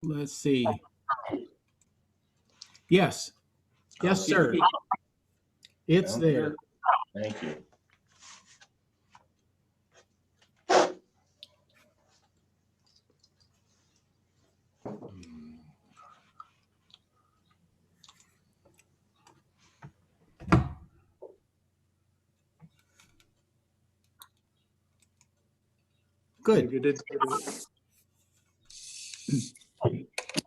Let's see. Yes. Yes, sir. It's Sounds there. good. Thank you. Good. You did.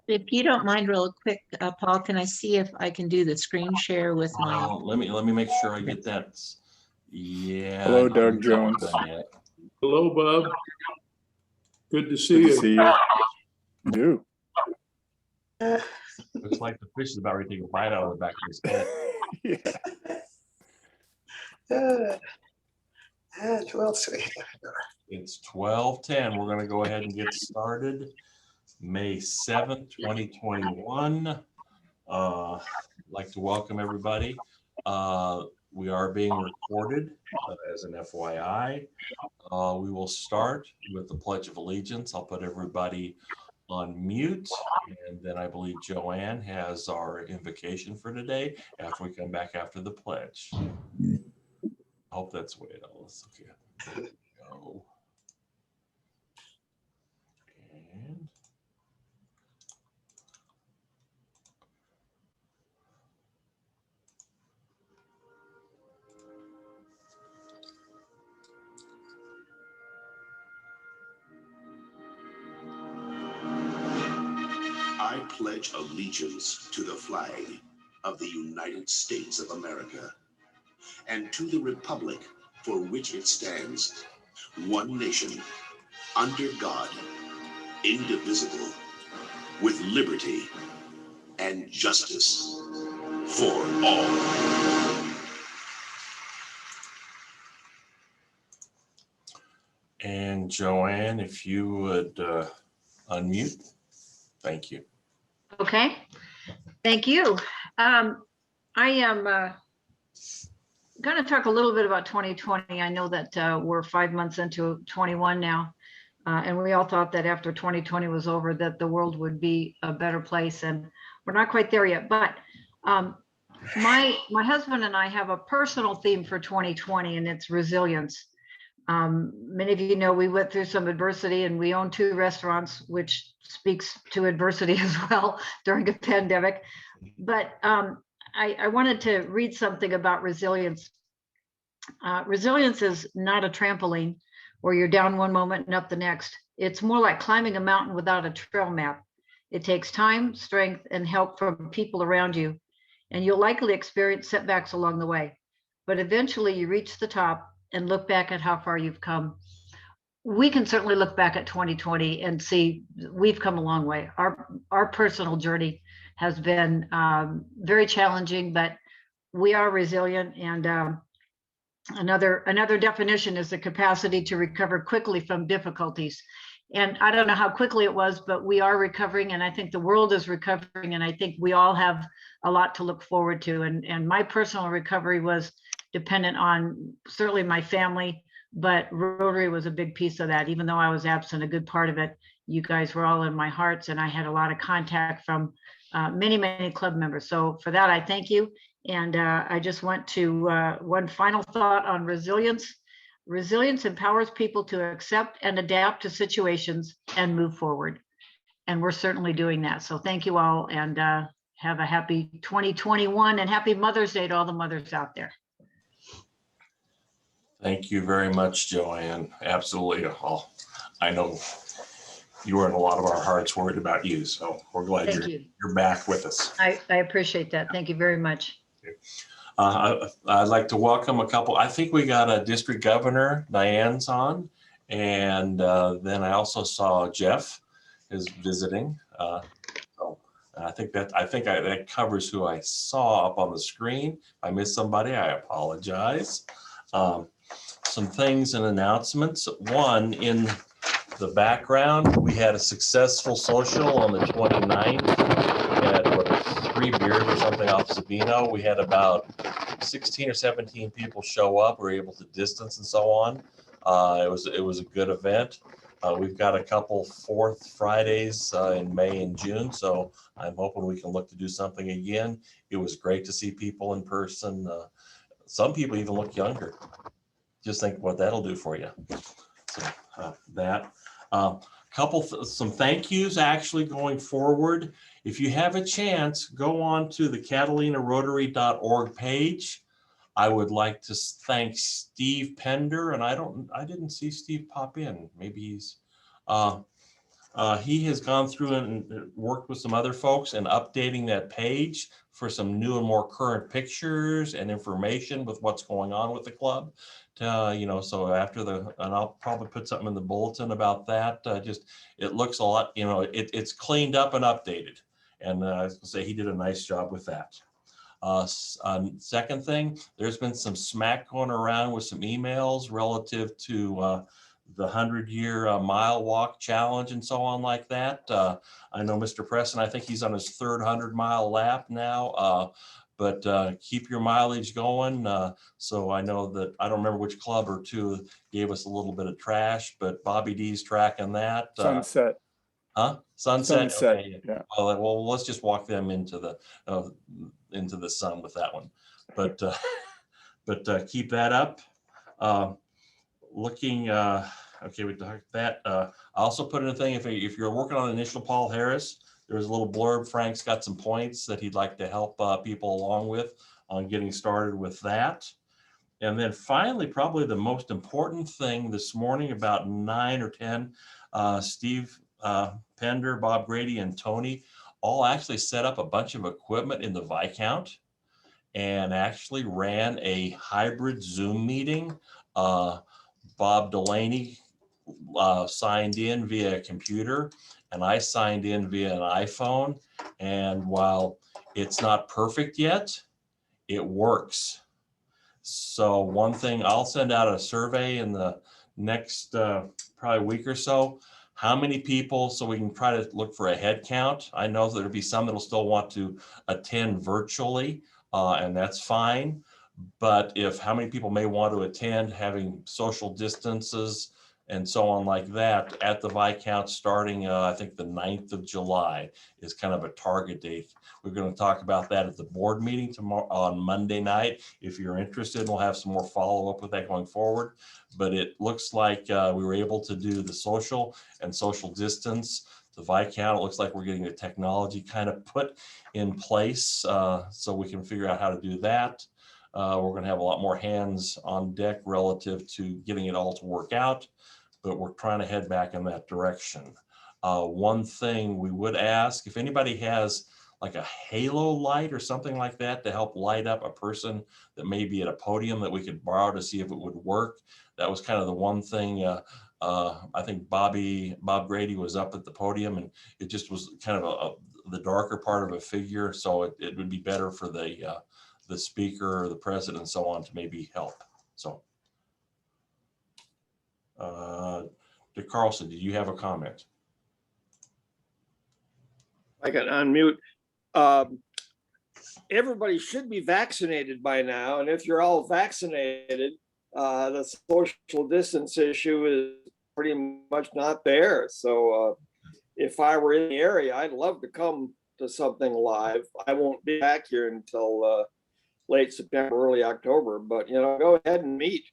If you don't mind real quick, Paul, can I see if I can do the screen share with my, Let me make sure I get that. Yeah. Hello, I Doug haven't Jones. done yet. Hello, Bob. Good to see Good to you. see you. You. Looks like the fish is about ready to take a bite out of the back of his head. Yeah. That's well sweet. It's 12:10. We're going to go ahead and get started. May 7th, 2021. I'd like to welcome everybody. We are being recorded as an FYI. We will start with the Pledge of Allegiance. I'll put everybody on mute, and then I believe Joanne has our invocation for today after we come back after the pledge. I hope that's the way it all is. Okay, there we go. And I pledge allegiance to the flag of the United States of America and to the republic for which it stands, one nation, under God, indivisible, with liberty and justice for all. And Joanne, if you would unmute. Thank you. okay, thank you. I am going to talk a little bit about 2020. I know that we're 5 months into 21 now, and we all thought that after 2020 was over that the world would be a better place, and we're not quite there yet. But my husband and I have a personal theme for 2020, and it's resilience. Many of you know we went through some adversity, and we own 2 restaurants, which speaks to adversity as well during a pandemic. But I wanted to read something about resilience. Resilience is not a trampoline where you're down one moment and up the next. It's more like climbing a mountain without a trail map. It takes time, strength, and help from people around you, and you'll likely experience setbacks along the way. But eventually you reach the top and look back at how far you've come. We can certainly look back at 2020 and see we've come a long way. Our personal journey has been very challenging, but we are resilient. And another definition is the capacity to recover quickly from difficulties. And I don't know how quickly it was, but we are recovering, and I think the world is recovering, and I think we all have a lot to look forward to. And my personal recovery was dependent on certainly my family, but Rotary was a big piece of that. Even though I was absent a good part of it, you guys were all in my hearts, and I had a lot of contact from many club members. So for that, I thank you. And I just want to, one final thought on resilience. Resilience empowers people to accept and adapt to situations and move forward. And we're certainly doing that. So thank you all, and have a happy 2021, and happy Mother's Day to all the mothers out there. Thank you very much, Joanne. Absolutely. I know you were in a lot of our hearts worried about you, so we're glad you're back with us. I appreciate that. Thank you very much. I'd like to welcome a couple. I think we got a district governor, Diane's on, and then I also saw Jeff is visiting. So I think that covers who I saw up on the screen. If I missed somebody, I apologize. Some things and announcements. One, in the background, we had a successful social on the 29th. We had 3 beers or something off Sabino. We had about 16 or 17 people show up. We were able to distance and so on. It was a good event. We've got a couple fourth Fridays in May and June, so I'm hoping we can look to do something again. It was great to see people in person. Some people even look younger. Just think what that'll do for you. So some thank yous actually going forward. If you have a chance, go on to the CatalinaRotary.org page. I would like to thank Steve Pender, and I didn't see Steve pop in. Maybe he has gone through and worked with some other folks and updating that page for some new and more current pictures and information with what's going on with the club. So after and I'll probably put something in the bulletin about that. It looks a lot, it's cleaned up and updated. And I was gonna say he did a nice job with that. Second thing, there's been some smack going around with some emails relative to the 100-year mile walk challenge and so on like that. I know Mr. Preston, I think he's on his third 100-mile lap now, but keep your mileage going. So I know that, I don't remember which club or two gave us a little bit of trash, but Bobby D's tracking that. Sunset. Huh? Sunset. Okay. Yeah. Well, let's just walk them into the sun with that one. But keep that up. Okay, we talked that. I also put in a thing, if you're working on initial Paul Harris, there's a little blurb. Frank's got some points that he'd like to help people along with on getting started with that. And then finally, probably the most important thing this morning, about 9 or 10, Steve Pender, Bob Grady, and Tony all actually set up a bunch of equipment in the Viscount and actually ran a hybrid Zoom meeting. Bob Delaney signed in via a computer, and I signed in via an iPhone. And while it's not perfect yet, it works. So one thing, I'll send out a survey in the next probably week or so. How many people, so we can try to look for a head count. I know there'll be some that'll still want to attend virtually, and that's fine. But how many people may want to attend, having social distances and so on like that at the Viscount starting, I think the 9th of July is kind of a target date. We're going to talk about that at the board meeting tomorrow on Monday night. If you're interested, we'll have some more follow up with that going forward. But it looks like we were able to do the social and social distance. The Viscount, it looks like we're getting the technology kind of put in place so we can figure out how to do that. We're going to have a lot more hands on deck relative to getting it all to work out, but we're trying to head back in that direction. One thing we would ask, if anybody has like a halo light or something like that to help light up a person that may be at a podium that we could borrow to see if it would work. That was kind of the one thing. I think Bob Grady was up at the podium, and it just was kind of the darker part of a figure. So it would be better for the speaker or the president and so on to maybe help. So Dick Carlson, did you have a comment? I can unmute. Everybody should be vaccinated by now. And if you're all vaccinated, the social distance issue is pretty much not there. So if I were in the area, I'd love to come to something live. I won't be back here until late September, early October, but go ahead and meet.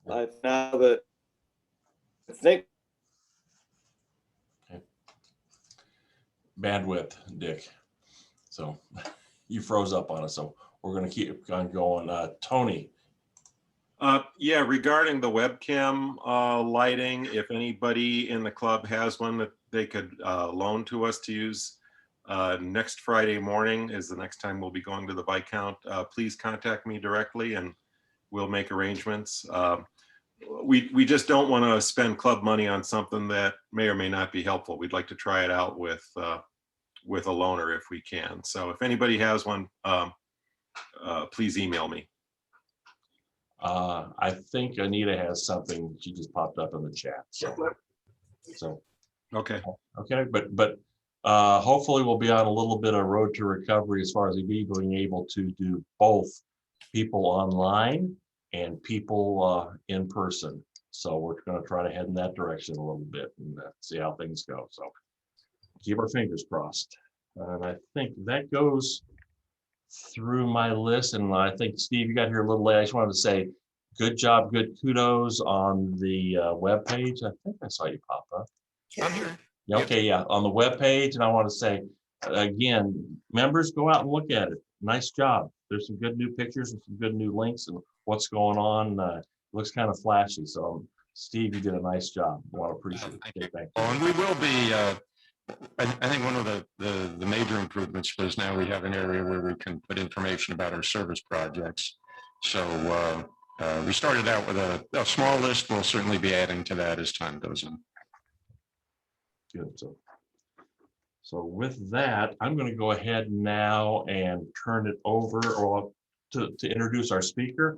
Now that I think. Okay. Bandwidth, Dick. So you froze up on us, so we're going to keep on going. Tony. Yeah, regarding the webcam lighting, if anybody in the club has one that they could loan to us to use, next Friday morning is the next time we'll be going to the Viscount. Please contact me directly and we'll make arrangements. We just don't want to spend club money on something that may or may not be helpful. We'd like to try it out with a loaner if we can. So if anybody has one, please email me. I think Anita has something. She just popped up in the chat. So Okay. Okay, but hopefully we'll be on a little bit of road to recovery as far as being able to do both people online and people in person. So we're going to try to head in that direction a little bit and see how things go. So keep our fingers crossed. And I think that goes through my list. And I think, Steve, you got here a little late. I just wanted to say good job, good kudos on the webpage. I think I saw you pop up. Yeah. Yeah, okay, yeah, on the webpage. And I want to say, again, members, go out and look at it. Nice job. There's some good new pictures and some good new links and what's going on. Looks kind of flashy. So, Steve, you did a nice job. I want to appreciate it. Thank you. And we will be, I think one of the major improvements was now we have an area where we can put information about our service projects. So we started out with a small list. We'll certainly be adding to that as time goes on. Good. So with that, I'm going to go ahead now and turn it over to introduce our speaker.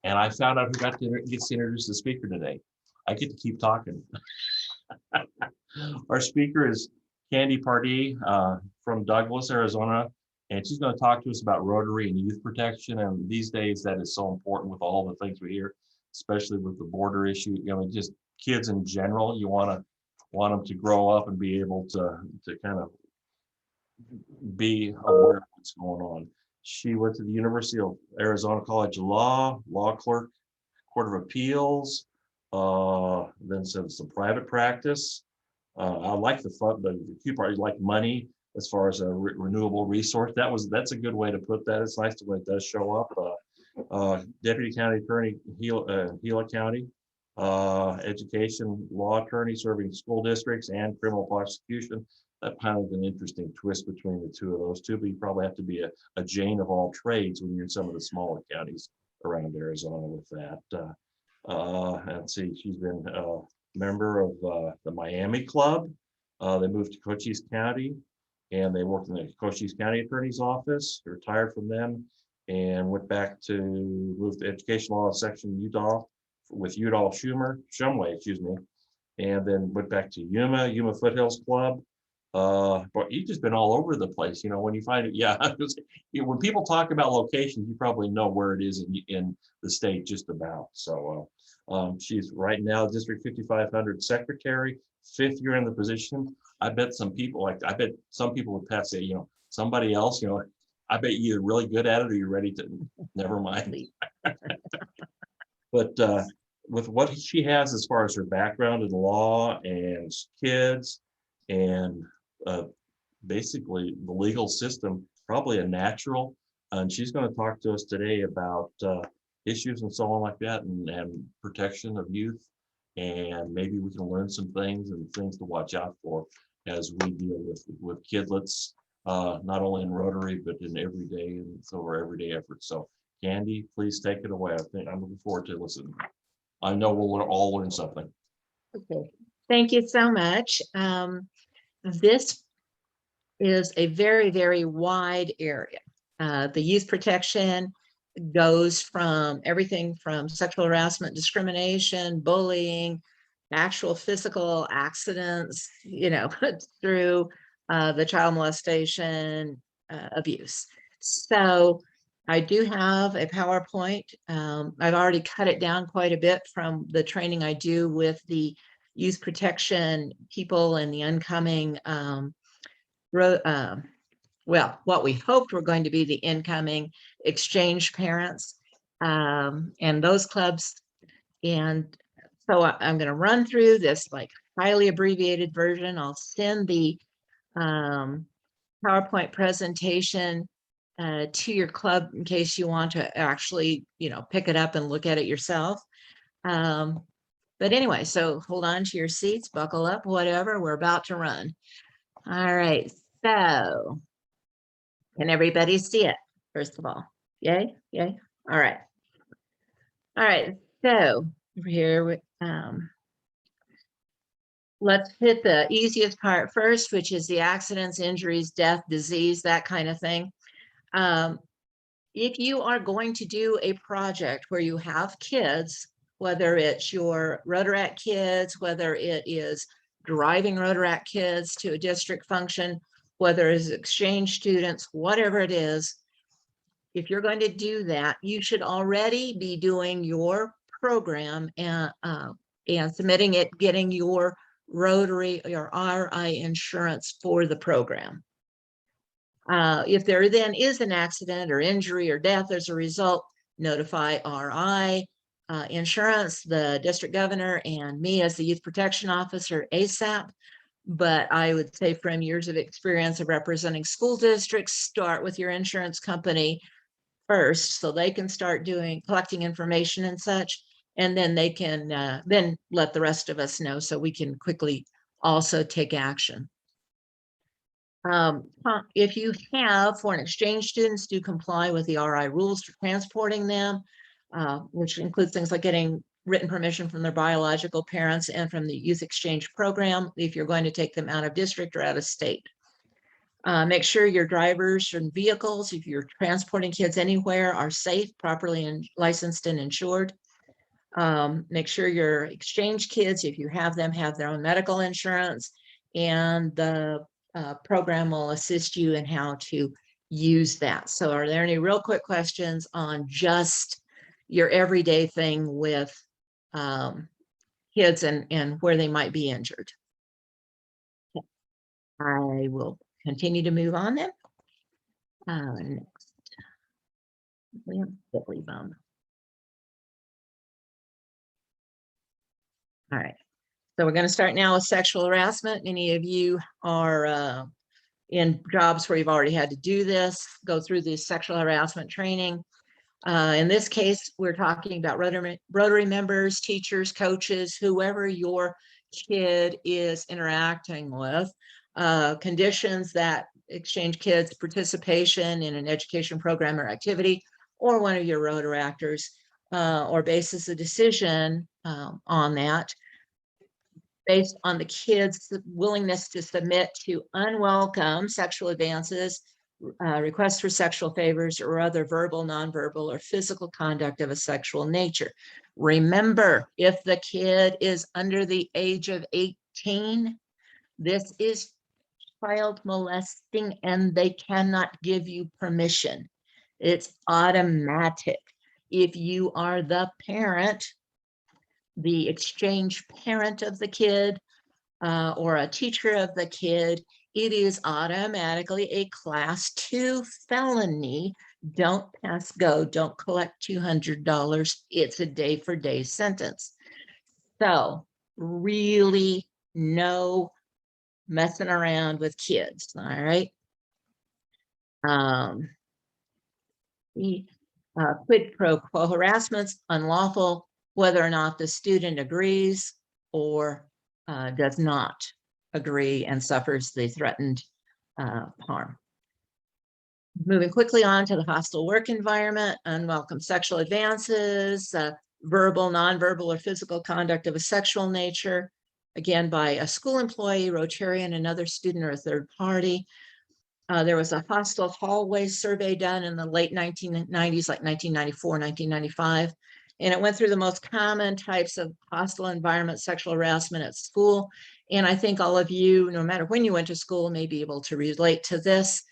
And I found out who gets to introduce the speaker today. I get to keep talking. Our speaker is Pardee from Douglas, Arizona, and she's going to talk to us about Rotary and Youth Protection. And these days, that is so important with all the things we hear, especially with the border issue. You know, just kids in general. You want them to grow up and be able to kind of be aware of what's going on. She went to the University of Arizona College of Law clerk, Court of Appeals, then some private practice. I like the few part, like money as far as a renewable resource. That's a good way to put that. It's nice when it does show up. Deputy County Attorney, Gila County, education law attorney serving school districts and criminal prosecution. That kind of an interesting twist between the two of those two, but you probably have to be a Jane of all trades when you're in some of the smaller counties around Arizona with that. Let's see, she's been a member of the Miami Club. They moved to Cochise County and they worked in the Cochise County Attorney's office, retired from them and went back to move to education law section Utah with Shumway, and then went back to Yuma Foothills Club. But you've just been all over the place, you know, when you find it. Yeah, when people talk about locations, you probably know where it is in the state just about. So she's right now District 5500 secretary, 5th year in the position. I bet some people would pass say, you know, somebody else, you know, I bet you're really good at it or you're ready to, never mind. But with what she has as far as her background in law and kids and basically the legal system, probably a natural. And she's going to talk to us today about issues and so on like that and protection of youth. And maybe we can learn some things and things to watch out for as we deal with kidlets, not only in Rotary, but in everyday and so our everyday efforts. So Candy, please take it away. I'm looking forward to listening. I know we'll all learn something. Okay, thank you so much. This is a very, very wide area. The youth protection goes from everything from sexual harassment, discrimination, bullying, actual physical accidents, you know, through the child molestation, abuse. So I do have a PowerPoint. I've already cut it down quite a bit from the training I do with the youth protection people and the oncoming, well, what we hoped were going to be the incoming exchange parents and those clubs. And so I'm going to run through this like highly abbreviated version. I'll send the PowerPoint presentation to your club in case you want to actually, you know, pick it up and look at it yourself. But anyway, so hold on to your seats, buckle up, whatever, we're about to run. All right, so can everybody see it, first of all? Yay, yay, all right. All right, so over here, let's hit the easiest part first, which is the accidents, injuries, death, disease, that kind of thing. If you are going to do a project where you have kids, whether it's your Rotaract kids, whether it is driving Rotaract kids to a district function, whether it's exchange students, whatever it is, if you're going to do that, you should already be doing your program and and submitting it, getting your Rotary or RI insurance for the program. If there then is an accident or injury or death as a result, notify RI insurance, the district governor, and me as the youth protection officer ASAP. But I would say from years of experience of representing school districts, start with your insurance company first so they can start collecting information and such. And then they can then let the rest of us know so we can quickly also take action. If you have foreign exchange students, do comply with the RI rules for transporting them, which includes things like getting written permission from their biological parents and from the youth exchange program if you're going to take them out of district or out of state. Make sure your drivers and vehicles, if you're transporting kids anywhere, are safe, properly and licensed and insured. Make sure your exchange kids, if you have them, have their own medical insurance, and the program will assist you in how to use that. So are there any real quick questions on just your everyday thing with kids and where they might be injured? I will continue to move on then. Next. All right, so we're going to start now with sexual harassment. Many of you are in jobs where you've already had to do this, go through this sexual harassment training. In this case, we're talking about Rotary members, teachers, coaches, whoever your kid is interacting with, conditions that exchange kids' participation in an education program or activity, or one of your Rotary actors, or bases a decision on that based on the kids' willingness to submit to unwelcome sexual advances, requests for sexual favors, or other verbal, nonverbal, or physical conduct of a sexual nature. Remember, if the kid is under the age of 18, this is child molesting and they cannot give you permission. It's automatic. If you are the parent, the exchange parent of the kid, or a teacher of the kid, it is automatically a class 2 felony. Don't pass go, don't collect $200. It's a day-for-day sentence. So really no messing around with kids, all right? Quid pro quo harassment's unlawful whether or not the student agrees or does not agree and suffers the threatened harm. Moving quickly on to the hostile work environment, unwelcome sexual advances, verbal, nonverbal, or physical conduct of a sexual nature, again, by a school employee, Rotarian, another student, or a third party. There was a hostile hallway survey done in the late 1990s, like 1994, 1995. And it went through the most common types of hostile environment, sexual harassment at school. And I think all of you, no matter when you went to school, may be able to relate to this.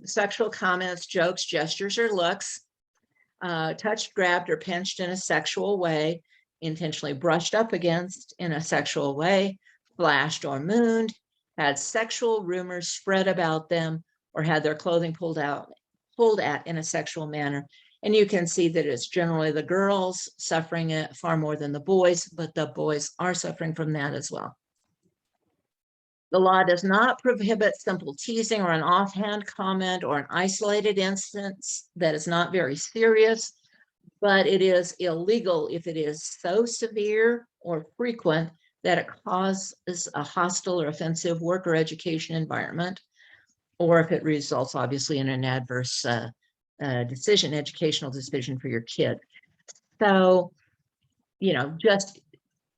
Sexual comments, jokes, gestures, or looks, touched, grabbed, or pinched in a sexual way, intentionally brushed up against in a sexual way, flashed or mooned, had sexual rumors spread about them, or had their clothing pulled at in a sexual manner. And you can see that it's generally the girls suffering it far more than the boys, but the boys are suffering from that as well. The law does not prohibit simple teasing or an offhand comment or an isolated instance that is not very serious, but it is illegal if it is so severe or frequent that it causes a hostile or offensive work or education environment, or if it results obviously in an adverse educational decision for your kid. So, you know,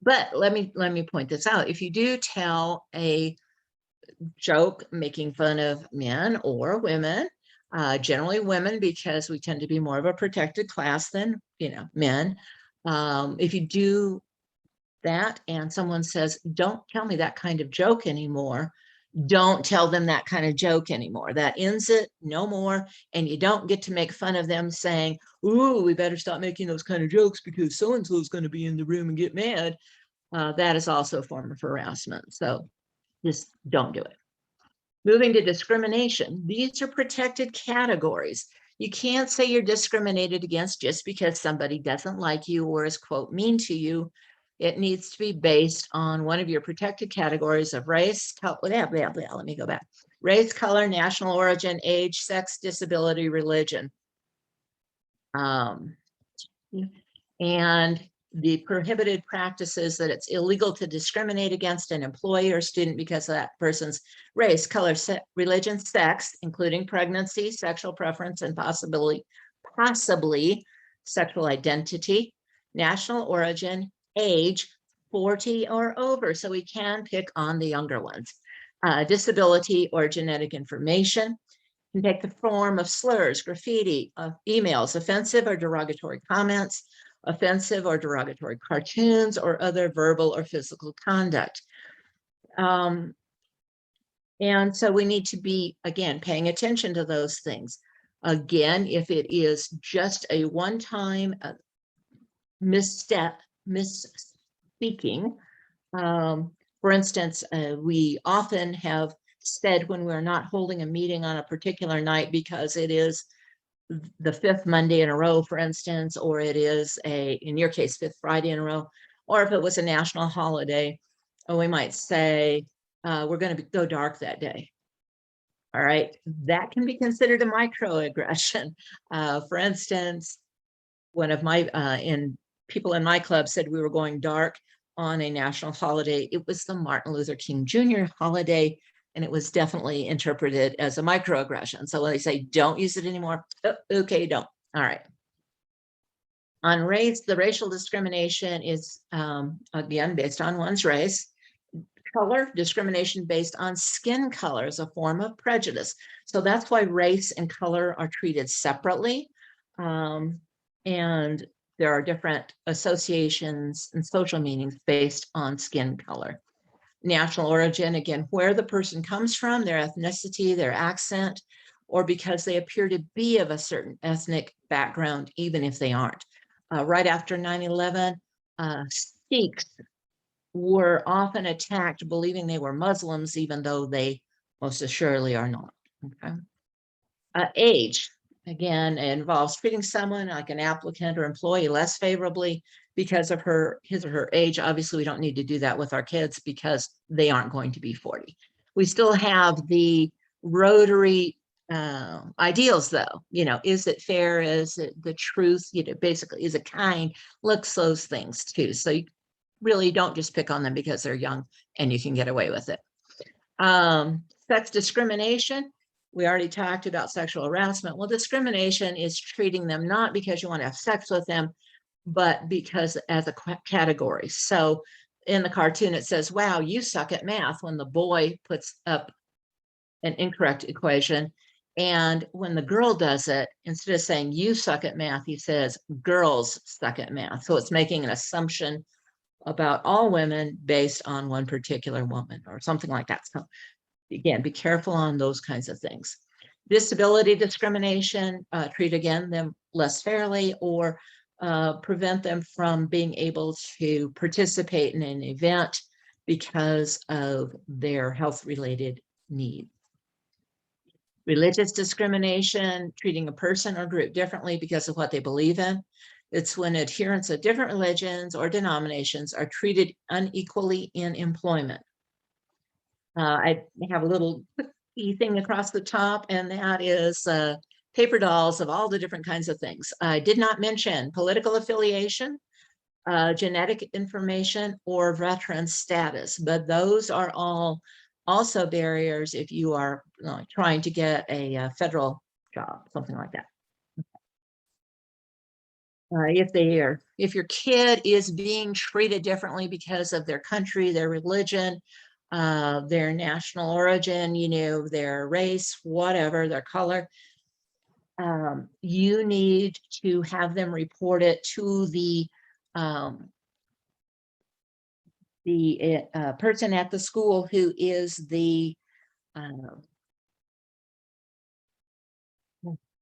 but let me point this out. If you do tell a joke making fun of men or women, generally women, because we tend to be more of a protected class than, you know, men. If you do that and someone says, don't tell me that kind of joke anymore, don't tell them that kind of joke anymore. That ends it, no more. And you don't get to make fun of them saying, ooh, we better stop making those kind of jokes because so-and-so is going to be in the room and get mad. That is also a form of harassment. So just don't do it. Moving to discrimination. These are protected categories. You can't say you're discriminated against just because somebody doesn't like you or is, quote, mean to you. It needs to be based on one of your protected categories of race, let me go back. Race, color, national origin, age, sex, disability, religion. And the prohibited practices that it's illegal to discriminate against an employee or student because of that person's race, color, religion, sex, including pregnancy, sexual preference, and possibly sexual identity, national origin, age, 40 or over. So we can pick on the younger ones. Disability or genetic information can take the form of slurs, graffiti, emails, offensive or derogatory comments, offensive or derogatory cartoons, or other verbal or physical conduct. And so we need to be, again, paying attention to those things. Again, if it is just a one-time misstep, misspeaking, for instance, we often have said when we're not holding a meeting on a particular night because it is the 5th Monday in a row, for instance, or it is in your case, 5th Friday in a row, or if it was a national holiday, we might say, we're going to go dark that day. All right, that can be considered a microaggression. For instance, one of my people in my club said we were going dark on a national holiday. It was the Martin Luther King Jr. holiday, and it was definitely interpreted as a microaggression. So when they say don't use it anymore, oh, okay, don't. All right. On race, the racial discrimination is, again, based on one's race. Color, discrimination based on skin color is a form of prejudice. So that's why race and color are treated separately. And there are different associations and social meanings based on skin color. National origin, again, where the person comes from, their ethnicity, their accent, or because they appear to be of a certain ethnic background, even if they aren't. Right after 9/11, Sikhs were often attacked believing they were Muslims, even though they most assuredly are not. Okay. Age, again, involves treating someone like an applicant or employee less favorably because of his or her age. Obviously, we don't need to do that with our kids because they aren't going to be 40. We still have the Rotary ideals, though. You know, is it fair? Is it the truth? You know, basically, is it kind? Looks those things too. So you really don't just pick on them because they're young and you can get away with it. Sex discrimination. We already talked about sexual harassment. Well, discrimination is treating them not because you want to have sex with them, but because as a category. So in the cartoon, it says, wow, you suck at math, when the boy puts up an incorrect equation. And when the girl does it, instead of saying you suck at math, he says girls suck at math. So it's making an assumption about all women based on one particular woman or something like that. So again, be careful on those kinds of things. Disability discrimination, treat again them less fairly or prevent them from being able to participate in an event because of their health-related needs. Religious discrimination, treating a person or group differently because of what they believe in. It's when adherents of different religions or denominations are treated unequally in employment. I have a little thing across the top, and that is paper dolls of all the different kinds of things. I did not mention political affiliation, genetic information, or veteran status, but those are all also barriers if you are trying to get a federal job, something like that. If your kid is being treated differently because of their country, their religion, their national origin, you know, their race, whatever, their color, you need to have them report it to the person at the school who is the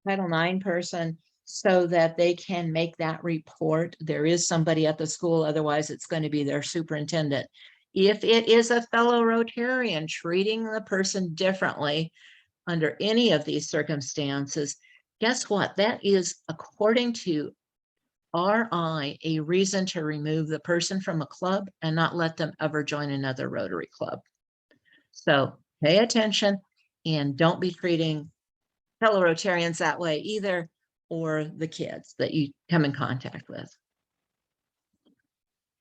Title IX person so that they can make that report. There is somebody at the school, otherwise it's going to be their superintendent. If it is a fellow Rotarian treating the person differently under any of these circumstances, guess what? That is, according to RI, a reason to remove the person from a club and not let them ever join another Rotary club. So pay attention and don't be treating fellow Rotarians that way either, or the kids that you come in contact with.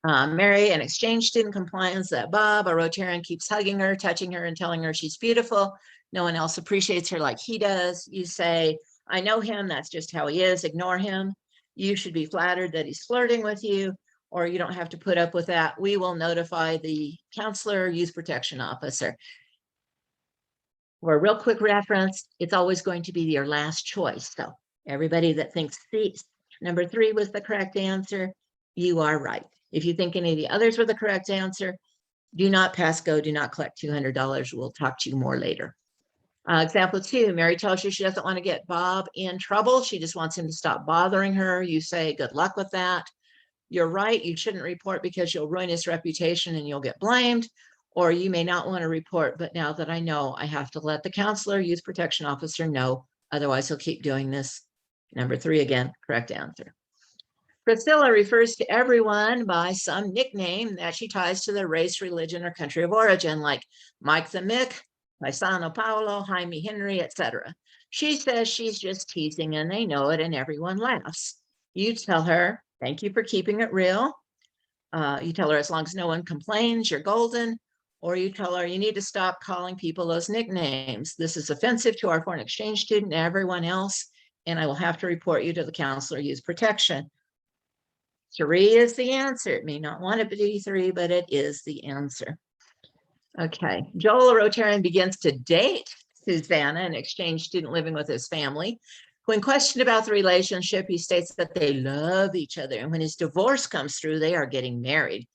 Mary, an exchange student, complains that Bob, a Rotarian, keeps hugging her, touching her, and telling her she's beautiful. No one else appreciates her like he does. You say, I know him, that's just how he is, ignore him. You should be flattered that he's flirting with you, or you don't have to put up with that. We will notify the counselor, youth protection officer. For a real quick reference, it's always going to be your last choice. So everybody that thinks number 3 was the correct answer, you are right. If you think any of the others were the correct answer, do not pass go, do not collect $200. We'll talk to you more later. Example 2, Mary tells you she doesn't want to get Bob in trouble. She just wants him to stop bothering her. You say, good luck with that. You're right, you shouldn't report because you'll ruin his reputation and you'll get blamed. Or you may not want to report, but now that I know, I have to let the counselor, youth protection officer know, otherwise he'll keep doing this. Number 3 again, correct answer. Priscilla refers to everyone by some nickname that she ties to their race, religion, or country of origin, like Mike the Mick, Paisano Paolo, Jaime Henry, etc. She says she's just teasing and they know it and everyone laughs. You tell her, thank you for keeping it real. You tell her as long as no one complains, you're golden. Or you tell her you need to stop calling people those nicknames. This is offensive to our foreign exchange student and everyone else, and I will have to report you to the counselor youth protection. 3 is the answer. It may not want to be 3, but it is the answer. Okay, Joel, a Rotarian, begins to date Susanna, an exchange student living with his family. When questioned about the relationship, he states that they love each other, and when his divorce comes through, they are getting married.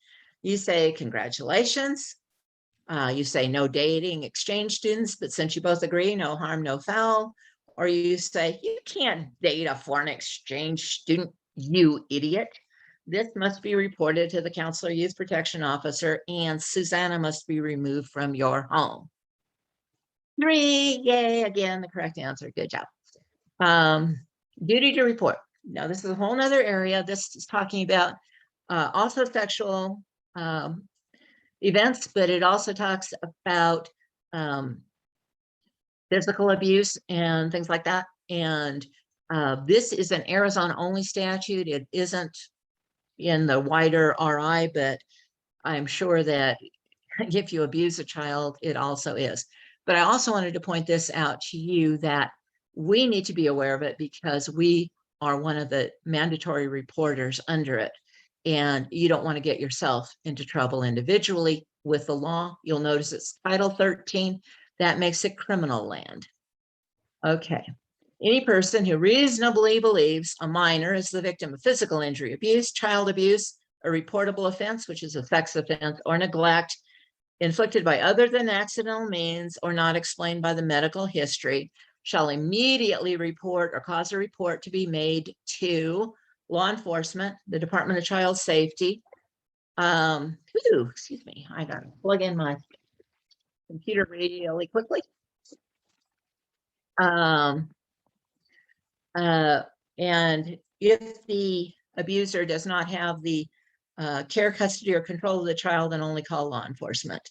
You say, congratulations. You say no dating exchange students, but since you both agree, no harm, no foul. Or you say, you can't date a foreign exchange student, you idiot. This must be reported to the counselor youth protection officer and Susanna must be removed from your home. 3, yay, again, the correct answer, good job. Duty to report. Now this is a whole nother area. This is talking about also sexual events, but it also talks about physical abuse and things like that. And this is an Arizona only statute. It isn't in the wider RI, but I'm sure that if you abuse a child, it also is. But I also wanted to point this out to you that we need to be aware of it because we are one of the mandatory reporters under it. And you don't want to get yourself into trouble individually with the law. You'll notice it's Title 13. That makes it criminal land. Okay. Any person who reasonably believes a minor is the victim of physical injury, abuse, child abuse, a reportable offense, which is a sex offense, or neglect inflicted by other than accidental means or not explained by the medical history, shall immediately report or cause a report to be made to law enforcement, the Department of Child Safety. Excuse me, I gotta plug in my computer really quickly. And if the abuser does not have the care, custody, or control of the child, then only call law enforcement.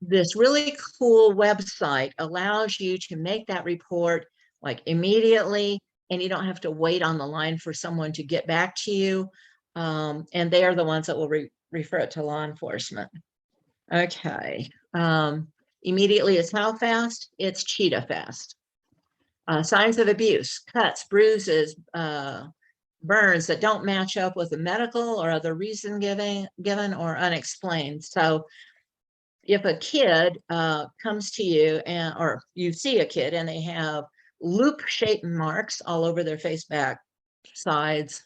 This really cool website allows you to make that report like immediately, and you don't have to wait on the line for someone to get back to you. And they are the ones that will refer it to law enforcement. Okay. Immediately is how fast? It's cheetah fast. Signs of abuse, cuts, bruises, burns that don't match up with a medical or other reason given or unexplained. So if a kid comes to you or you see a kid and they have loop-shaped marks all over their face, back, sides,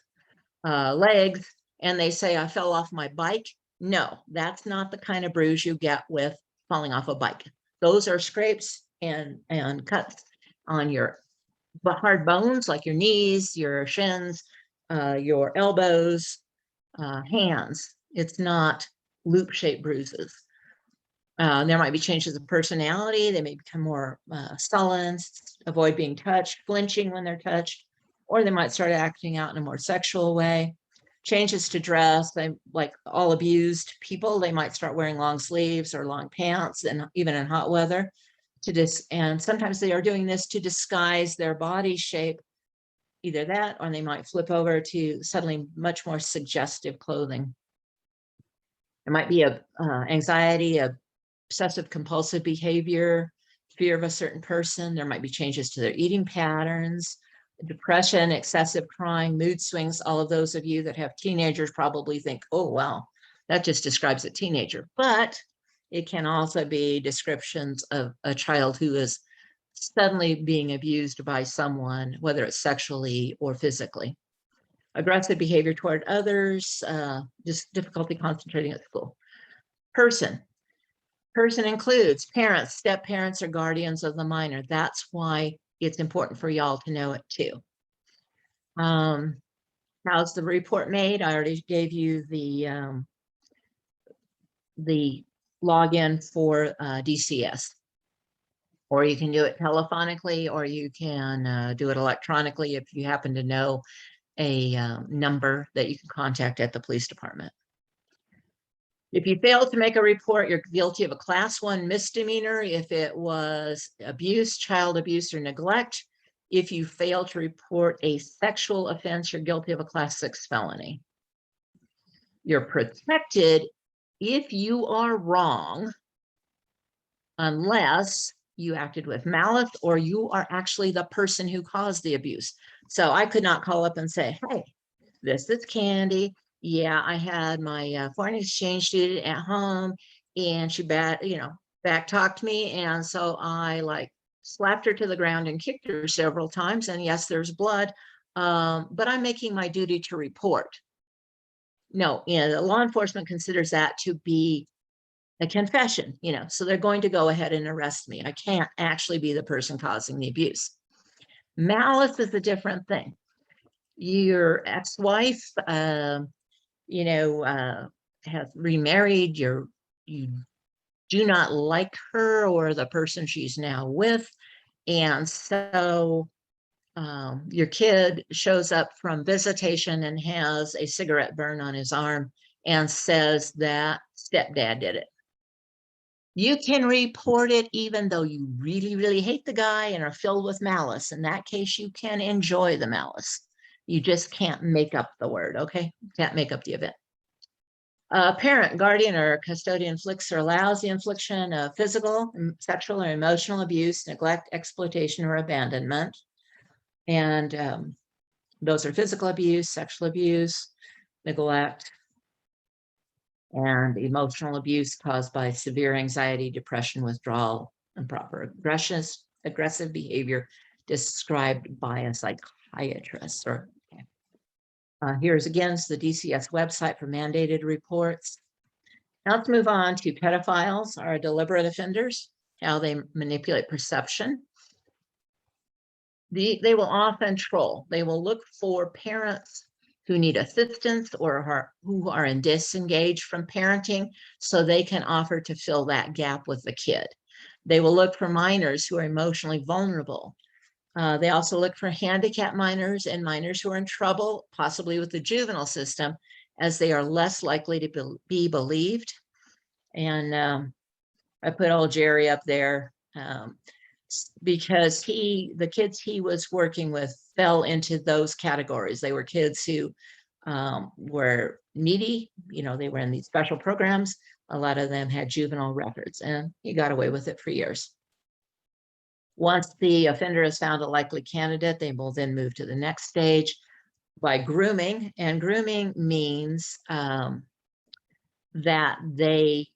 legs, and they say, I fell off my bike. No, that's not the kind of bruise you get with falling off a bike. Those are scrapes and cuts on your hard bones, like your knees, your shins, your elbows, hands. It's not loop-shaped bruises. There might be changes of personality. They may become more sullen, avoid being touched, flinching when they're touched, or they might start acting out in a more sexual way. Changes to dress, like all abused people, they might start wearing long sleeves or long pants, and even in hot weather. And sometimes they are doing this to disguise their body shape, either that, or they might flip over to suddenly much more suggestive clothing. There might be anxiety, obsessive compulsive behavior, fear of a certain person. There might be changes to their eating patterns, depression, excessive crying, mood swings. All of those of you that have teenagers probably think, oh, wow, that just describes a teenager. But it can also be descriptions of a child who is suddenly being abused by someone, whether it's sexually or physically. Aggressive behavior toward others, just difficulty concentrating at school. Person includes parents, step-parents, or guardians of the minor. That's why it's important for y'all to know it too. How's the report made? I already gave you the login for DCS. Or you can do it telephonically, or you can do it electronically if you happen to know a number that you can contact at the police department. If you fail to make a report, you're guilty of a Class 1 misdemeanor if it was abuse, child abuse, or neglect. If you fail to report a sexual offense, you're guilty of a Class 6 felony. You're protected if you are wrong, unless you acted with malice or you are actually the person who caused the abuse. So I could not call up and say, hey, this is Candy. Yeah, I had my foreign exchange student at home and she back talked me. And so I slapped her to the ground and kicked her several times. And yes, there's blood, but I'm making my duty to report. No, the law enforcement considers that to be a confession, so they're going to go ahead and arrest me. I can't actually be the person causing the abuse. Malice is a different thing. Your ex-wife, has remarried, you do not like her or the person she's now with. And so your kid shows up from visitation and has a cigarette burn on his arm and says that stepdad did it. You can report it even though you really, really hate the guy and are filled with malice. In that case, you can enjoy the malice. You just can't make up the word, okay? Can't make up the event. A parent, guardian, or custodian inflicts or allows the infliction of physical, sexual, or emotional abuse, neglect, exploitation, or abandonment. And those are physical abuse, sexual abuse, neglect, and emotional abuse caused by severe anxiety, depression, withdrawal, improper aggressive behavior described by a psychiatrist. Here's again the DCS website for mandated reports. Now let's move on to pedophiles, or deliberate offenders, how they manipulate perception. They will often troll. They will look for parents who need assistance or who are disengaged from parenting so they can offer to fill that gap with the kid. They will look for minors who are emotionally vulnerable. They also look for handicapped minors and minors who are in trouble, possibly with the juvenile system, as they are less likely to be believed. And I put old Jerry up there because the kids he was working with fell into those categories. They were kids who were needy, they were in these special programs. A lot of them had juvenile records, and he got away with it for years. Once the offender is found a likely candidate, they will then move to the next stage by grooming. And grooming means that they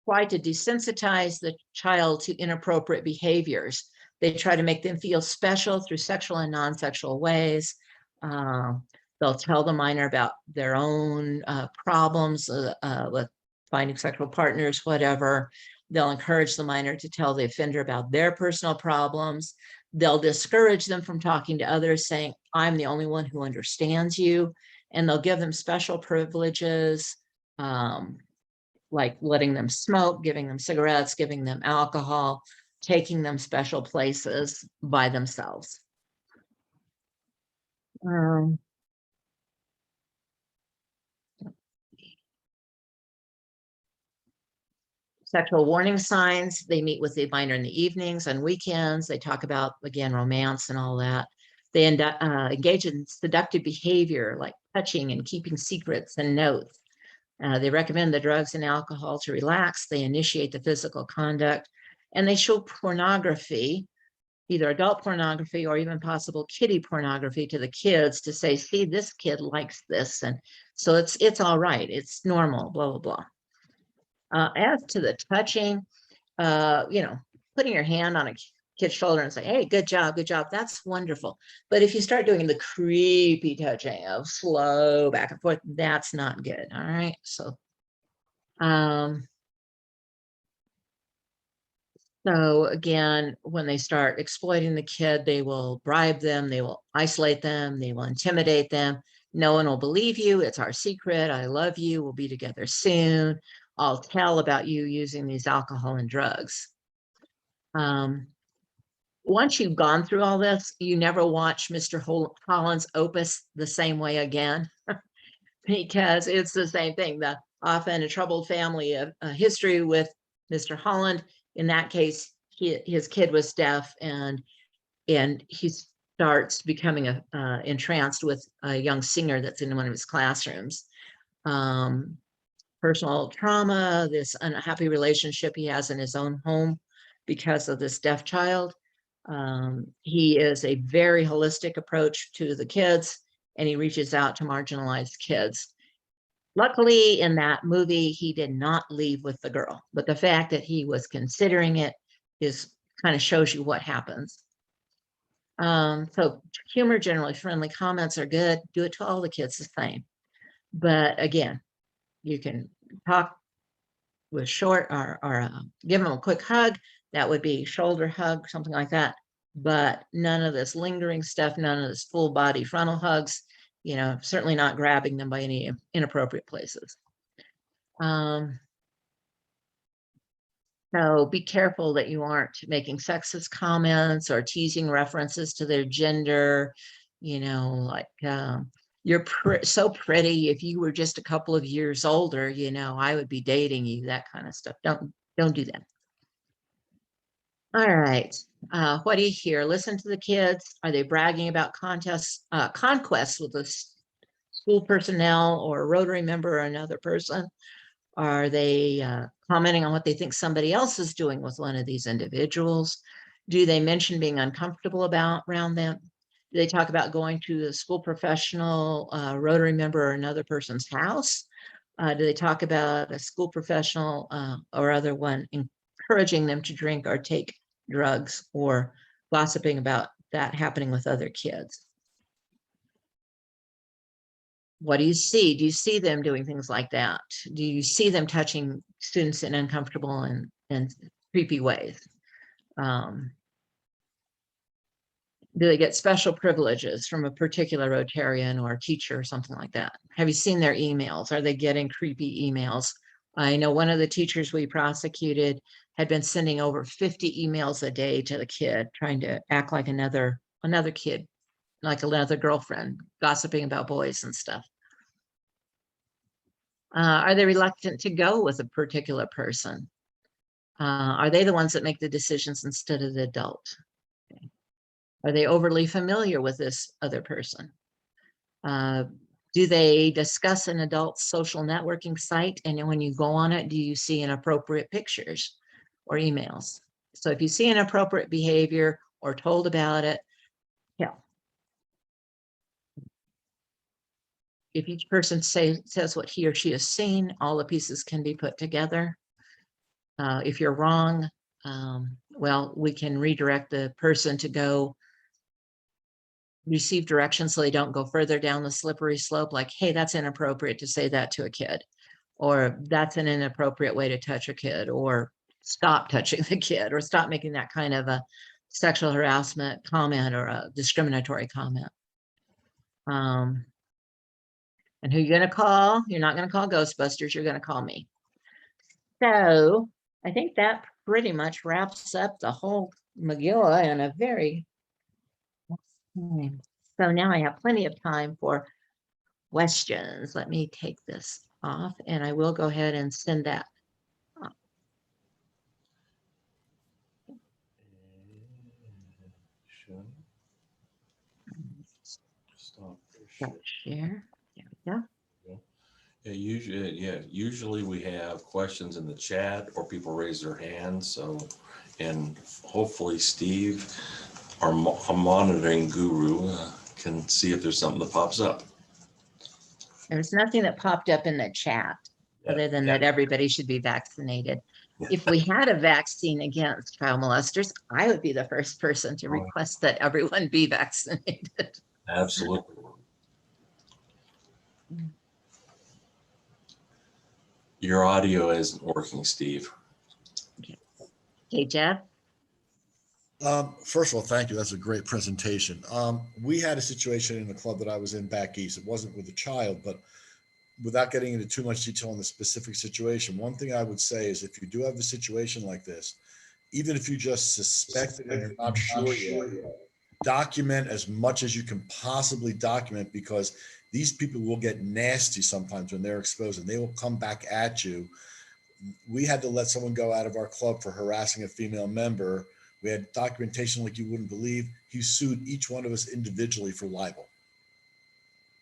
try to desensitize the child to inappropriate behaviors. They try to make them feel special through sexual and non-sexual ways. They'll tell the minor about their own problems with finding sexual partners, whatever. They'll encourage the minor to tell the offender about their personal problems. They'll discourage them from talking to others, saying, I'm the only one who understands you. And they'll give them special privileges, like letting them smoke, giving them cigarettes, giving them alcohol, taking them special places by themselves. Sexual warning signs, they meet with the minor in the evenings and weekends. They talk about, again, romance and all that. They engage in seductive behavior like touching and keeping secrets and notes. They recommend the drugs and alcohol to relax. They initiate the physical conduct, and they show pornography, either adult pornography or even possible kiddie pornography to the kids to say, see, this kid likes this. And so it's all right. It's normal, blah, blah, blah. As to the touching, putting your hand on a kid's shoulder and say, hey, good job, that's wonderful. But if you start doing the creepy touching of slow back and forth, that's not good. All right. So, so again, when they start exploiting the kid, they will bribe them, they will isolate them, they will intimidate them. No one will believe you. It's our secret. I love you. We'll be together soon. I'll tell about you using these alcohol and drugs. Once you've gone through all this, you never watch Mr. Holland's opus the same way again, because it's the same thing. Often a troubled family of history with Mr. Holland. In that case, his kid was deaf, and he starts becoming entranced with a young singer that's in one of his classrooms. Personal trauma, this unhappy relationship he has in his own home because of this deaf child. He is a very holistic approach to the kids, and he reaches out to marginalized kids. Luckily, in that movie, he did not leave with the girl, but the fact that he was considering it kind of shows you what happens. So humor, generally friendly comments are good. Do it to all the kids the same. But again, you can talk with short or give them a quick hug. That would be shoulder hug, something like that. But none of this lingering stuff, none of this full body frontal hugs, certainly not grabbing them by any inappropriate places. So be careful that you aren't making sexist comments or teasing references to their gender, like you're so pretty. If you were just a couple of years older, I would be dating you, that kind of stuff. Don't do that. All right. What do you hear? Listen to the kids. Are they bragging about conquests with the school personnel or a Rotary member or another person? Are they commenting on what they think somebody else is doing with one of these individuals? Do they mention being uncomfortable around them? Do they talk about going to the school professional, Rotary member or another person's house? Do they talk about a school professional or other one encouraging them to drink or take drugs, or gossiping about that happening with other kids? What do you see? Do you see them doing things like that? Do you see them touching students in uncomfortable and creepy ways? Do they get special privileges from a particular Rotarian or a teacher or something like that? Have you seen their emails? Are they getting creepy emails? I know one of the teachers we prosecuted had been sending over 50 emails a day to the kid, trying to act like another kid, like another girlfriend, gossiping about boys and stuff. Are they reluctant to go with a particular person? Are they the ones that make the decisions instead of the adult? Okay. Are they overly familiar with this other person? Do they discuss an adult social networking site? And when you go on it, do you see inappropriate pictures or emails? So if you see inappropriate behavior or told about it, yeah. If each person says what he or she has seen, all the pieces can be put together. If you're wrong, well, we can redirect the person to go receive directions so they don't go further down the slippery slope, like, hey, that's inappropriate to say that to a kid. or that's an inappropriate way to touch a kid, or stop touching the kid, or stop making that kind of a sexual harassment comment or a discriminatory comment. And who you're going to call? You're not going to call Ghostbusters. You're going to call me. So I think that pretty much wraps up the whole Megillah in a very. So now I have plenty of time for questions. Let me take this off and I will go ahead and send that. Stop share. There we go. Usually we have questions in the chat or people raise their hands. So, and hopefully Steve, our monitoring guru, can see if there's something that pops up. There's nothing that popped up in the chat other than that everybody should be vaccinated. If we had a vaccine against child molesters, I would be the first person to request that everyone be vaccinated. Absolutely. Your audio isn't working, Steve. Okay, Jeff. First of all, thank you. That's a great presentation. We had a situation in the club that I was in back east. It wasn't with a child, but without getting into too much detail on the specific situation, one thing I would say is if you do have a situation like this, even if you just suspect it and you're not sure yet, document as much as you can possibly document, because these people will get nasty sometimes when they're exposed and they will come back at you. We had to let someone go out of our club for harassing a female member. We had documentation like you wouldn't believe. He sued each one of us individually for libel.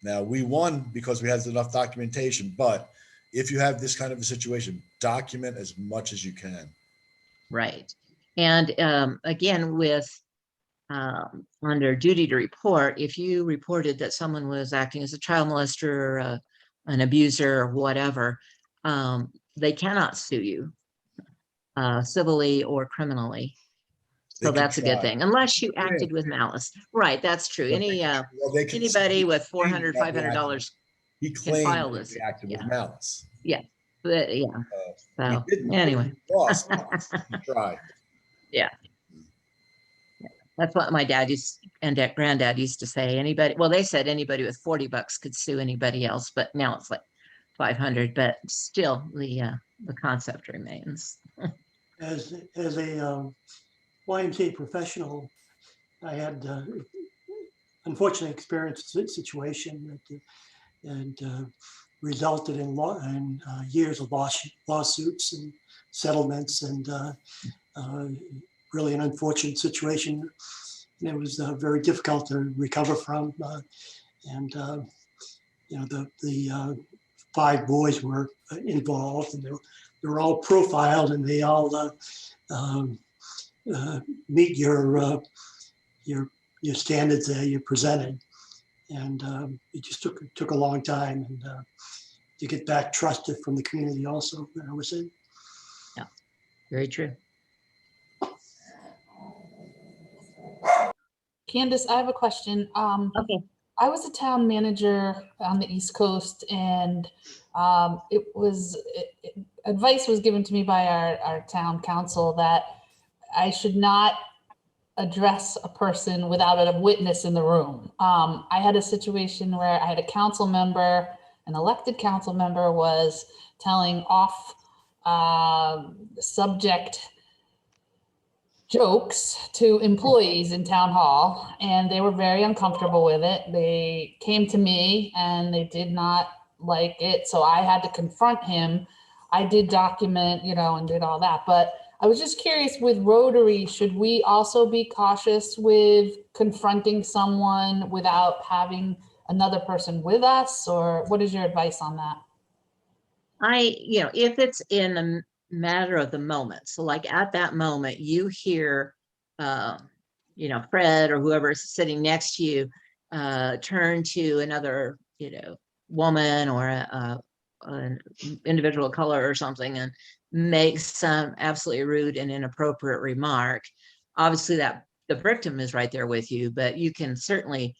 Now, we won because we had enough documentation, but if you have this kind of a situation, document as much as you can. Right. And again, with under duty to report, if you reported that someone was acting as a child molester or an abuser or whatever, they cannot sue you civilly or criminally. So that's a good thing, unless you acted with malice. Right, that's true. Any anybody with $400, $500 he can file claimed this. he acted with malice. Yeah, but yeah. So anyway, he tried. Yeah. That's what my dad used and granddad used to say. Anybody, well, they said anybody with $40 could sue anybody else, but now it's like 500. But still, the concept remains. As a YMCA professional, I had unfortunately experienced a situation that resulted in years of lawsuits and settlements, and really an unfortunate situation. And it was very difficult to recover from. And you know, the 5 boys were involved, and they were all profiled, and they all meet your standards there you presented. And it just took a long time, and to get back trusted from the community also that I was in. Yeah, very true. Candice, I have a question. Okay. I was a town manager on the East Coast, and advice was given to me by our town council that I should not address a person without a witness in the room. I had a situation where I had a council member, an elected council member, was telling off subject jokes to employees in town hall, and they were very uncomfortable with it. They came to me and they did not like it, so I had to confront him. I did document, and did all that, but I was just curious, with Rotary, should we also be cautious with confronting someone without having another person with us, or what is your advice on that? If it's in a matter of the moment, so like at that moment you hear Fred or whoever's sitting next to you turn to another woman or an individual of color or something and make some absolutely rude and inappropriate remark. Obviously that the victim is right there with you, but you can certainly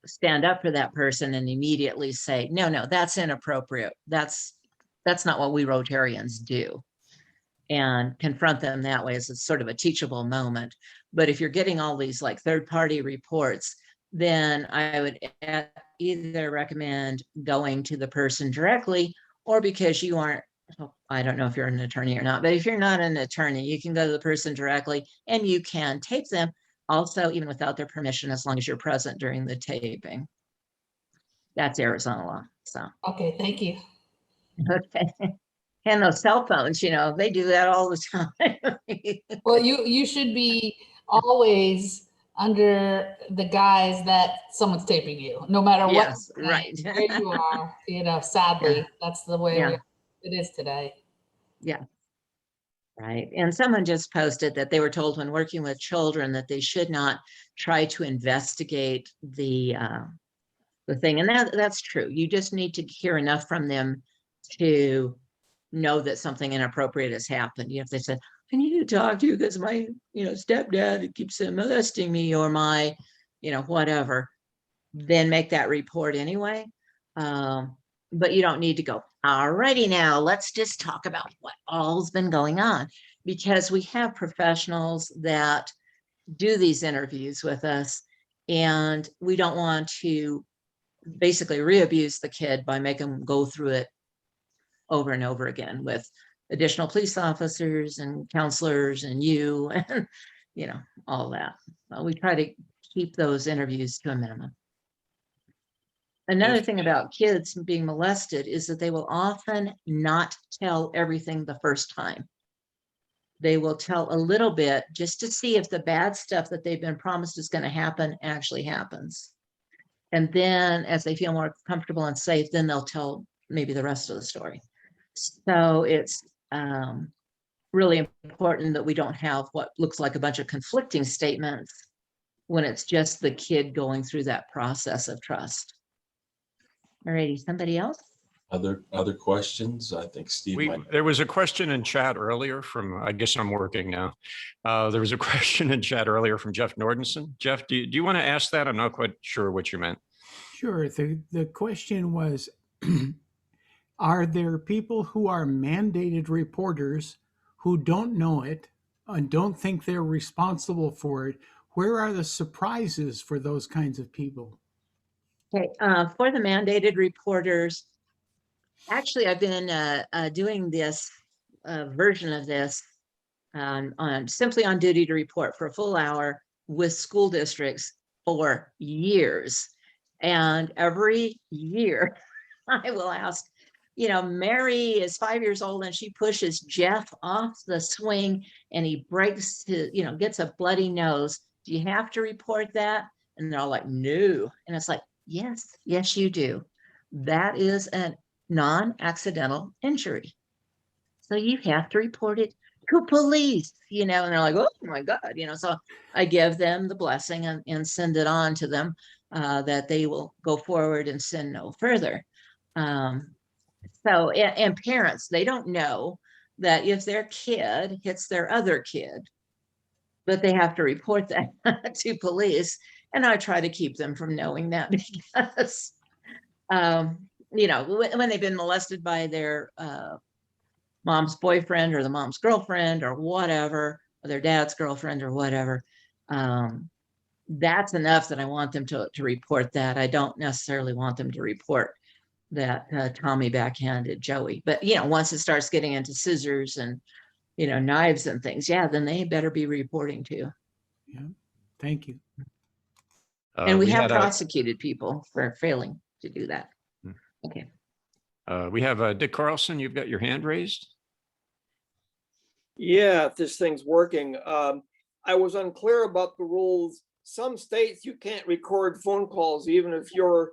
stand up for that person and immediately say, no, that's inappropriate. That's that's not what we Rotarians do. And confront them that way as a sort of a teachable moment. But if you're getting all these like third-party reports, then I would either recommend going to the person directly, or because you aren't, I don't know if you're an attorney or not, but if you're not an attorney, you can go to the person directly and you can tape them also, even without their permission, as long as you're present during the taping. That's Arizona law, so. Okay, thank you. Okay. And those cell phones, you know, they do that all the time. Well, you should be always under the guise that someone's taping you, no matter what, Yes, right. where you are, you know, sadly, that's the way Yeah. it is today. Yeah. Right. And someone just posted that they were told when working with children that they should not try to investigate the thing. And that's true. You just need to hear enough from them to know that something inappropriate has happened. You know, if they said, I need to talk to you because my, you know, stepdad keeps molesting me, or my, you know, whatever, then make that report anyway. But you don't need to go, all righty, now let's just talk about what all's been going on, because we have professionals that do these interviews with us, and we don't want to basically re-abuse the kid by making them go through it over and over again with additional police officers and counselors and you, and, you know, all that. We try to keep those interviews to a minimum. Another thing about kids being molested is that they will often not tell everything the first time. They will tell a little bit just to see if the bad stuff that they've been promised is going to happen actually happens. And then as they feel more comfortable and safe, then they'll tell maybe the rest of the story. So it's really important that we don't have what looks like a bunch of conflicting statements when it's just the kid going through that process of trust. All righty, somebody else? Other questions? I think Steve might. There was a question in chat earlier from, I guess I'm working now. There was a question in chat earlier from Jeff Nordenson. Jeff, do you want to ask that? I'm not quite sure what you meant. Sure. The question was, are there people who are mandated reporters who don't know it and don't think they're responsible for it? Where are the surprises for those kinds of people? Okay, for the mandated reporters, actually, I've been doing this version of this on simply on duty to report for a full hour with school districts for years. And every year I will ask, you know, Mary is 5 years old and she pushes Jeff off the swing and he breaks his, you know, gets a bloody nose. Do you have to report that? And they're all like, no. And it's like, yes, you do. That is a non-accidental injury. So you have to report it to police, you know, and they're like, oh my God, you know, so I give them the blessing and send it on to them that they will go forward and send no further. So, and parents, they don't know that if their kid hits their other kid, but they have to report that to police. And I try to keep them from knowing that because, you know, when they've been molested by their mom's boyfriend or the mom's girlfriend or whatever, or their dad's girlfriend or whatever, that's enough that I want them to report that. I don't necessarily want them to report that Tommy backhanded Joey. But, you know, once it starts getting into scissors and, you know, knives and things, yeah, then they better be reporting too. Yeah, thank you. And we have prosecuted people for failing to do that. Okay. We have Dick Carlson, you've got your hand raised. Yeah, if this thing's working. I was unclear about the rules. Some states you can't record phone calls even if you're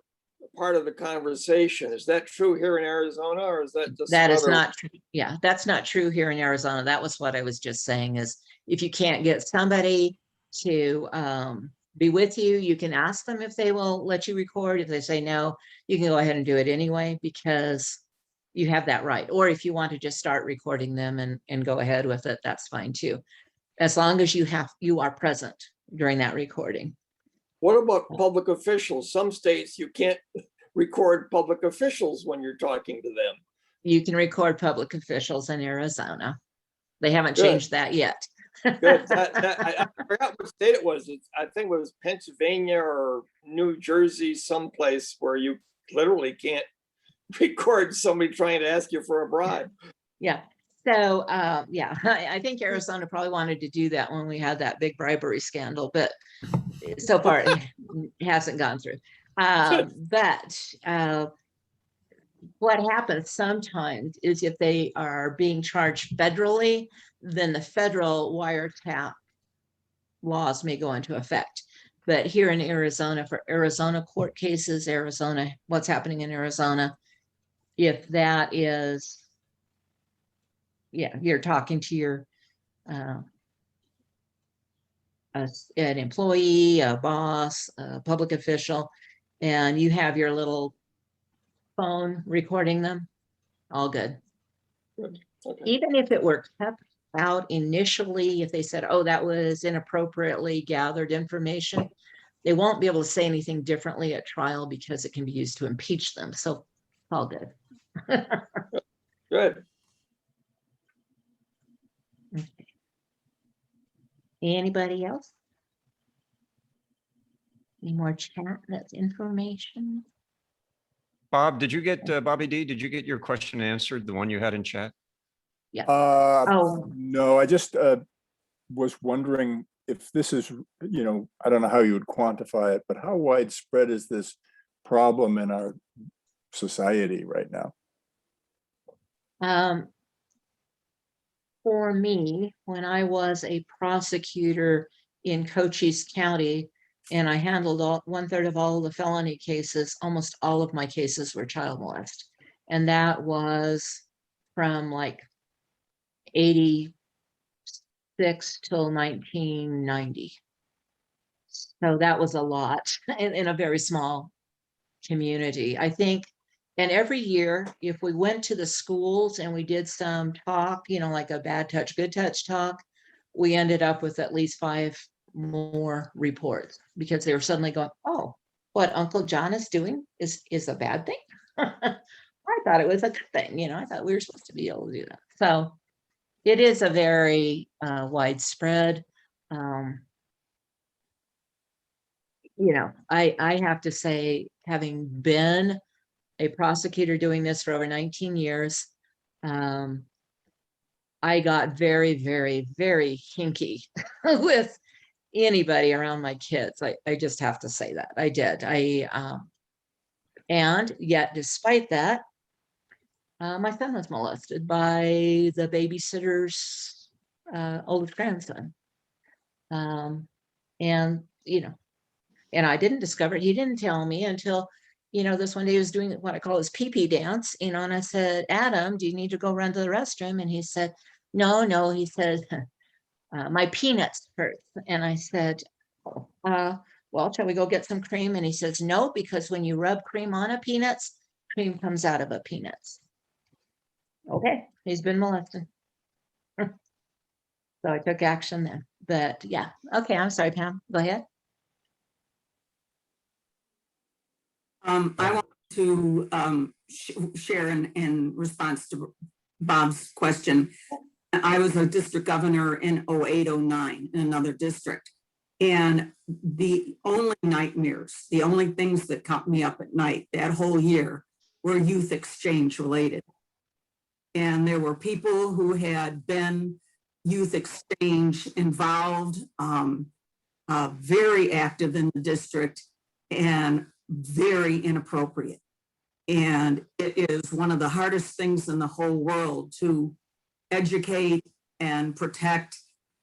part of the conversation. Is that true here in Arizona, or is that just that is not true? Yeah, that's not true here in Arizona. That was what I was just saying, is if you can't get somebody to be with you, you can ask them if they will let you record. If they say no, you can go ahead and do it anyway, because you have that right. Or if you want to just start recording them and go ahead with it, that's fine too, as long as you are present during that recording. What about public officials? Some states you can't record public officials when you're talking to them. You can record public officials in Arizona. They haven't Good. changed that yet. Good. I forgot what state it was. I think it was Pennsylvania or New Jersey, someplace where you literally can't record somebody trying to ask you for a bribe. Yeah. So, yeah, I think Arizona probably wanted to do that when we had that big bribery scandal, but so far it hasn't gone through. What happens sometimes is if they are being charged federally, then the federal wiretap laws may go into effect. But here in Arizona, for Arizona court cases, Arizona, what's happening in Arizona, if that is, yeah, you're talking to your an employee, a boss, a public official, and you have your little phone recording them, all good. Good. Okay. Even if it were kept out initially, if they said, oh, that was inappropriately gathered information, they won't be able to say anything differently at trial because it can be used to impeach them. So all good. Good. Okay. Anybody else? Any more chat? That's information. Bob, did you get, Bobby D, did you get your question answered, the one you had in chat? Oh. No, I just was wondering if this is, I don't know how you would quantify it, but how widespread is this problem in our society right now? For me, when I was a prosecutor in Cochise County, and I handled 1/3 of all the felony cases, almost all of my cases were child molest. And that was from like 86 till 1990. So that was a lot in a very small community, I think. And every year, if we went to the schools and we did some talk, like a bad touch, good touch talk, we ended up with at least 5 more reports because they were suddenly going, oh, what Uncle John is doing is a bad thing. I thought it was a good thing. I thought we were supposed to be able to do that. So it is a very widespread. I have to say, having been a prosecutor doing this for over 19 years, I got very, very, very hinky with anybody around my kids. I just have to say that I did. And yet despite that, my son was molested by the babysitter's oldest grandson. And I didn't discover it. He didn't tell me until, this one day he was doing what I call his pee-pee dance, and I said, Adam, do you need to go run to the restroom? And he said, no, he said, my peanuts hurt. And I said, well, shall we go get some cream? And he says, no, because when you rub cream on a peanuts, cream comes out of a peanuts. Okay, he's been molested. So I took action then. But yeah, okay, I'm sorry, Pam, go ahead. I want to share in response to Bob's question. I was a district governor in 08-09 in another district. And the only nightmares, the only things that kept me up at night that whole year were youth exchange related. And there were people who had been youth exchange involved, very active in the district and very inappropriate. And it is one of the hardest things in the whole world to educate and protect.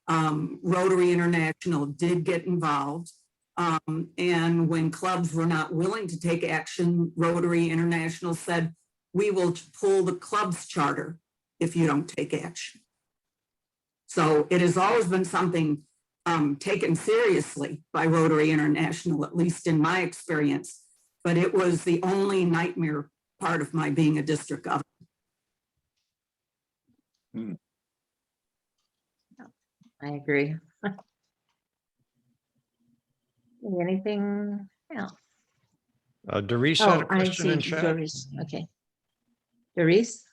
Rotary International did get involved. And when clubs were not willing to take action, Rotary International said, we will pull the club's charter if you don't take action. So it has always been something taken seriously by Rotary International, at least in my experience, but it was the only nightmare part of my being a district governor. I agree. Anything else? Doris had a I question see, in chat. Doris. Okay. Doris?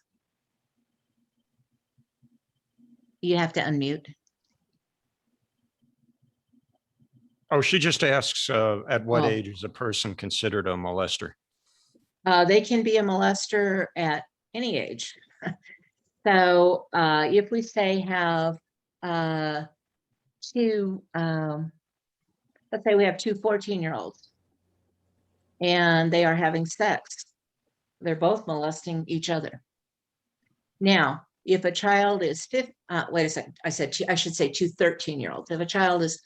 You have to unmute. Oh, she just asks, at what Oh. age is a person considered a molester? They can be a molester at any age. So if we say have two, let's say we have two 14-year-olds and they are having sex, they're both molesting each other. Now, if a child is wait a second, I should say two 13-year-olds. If a child is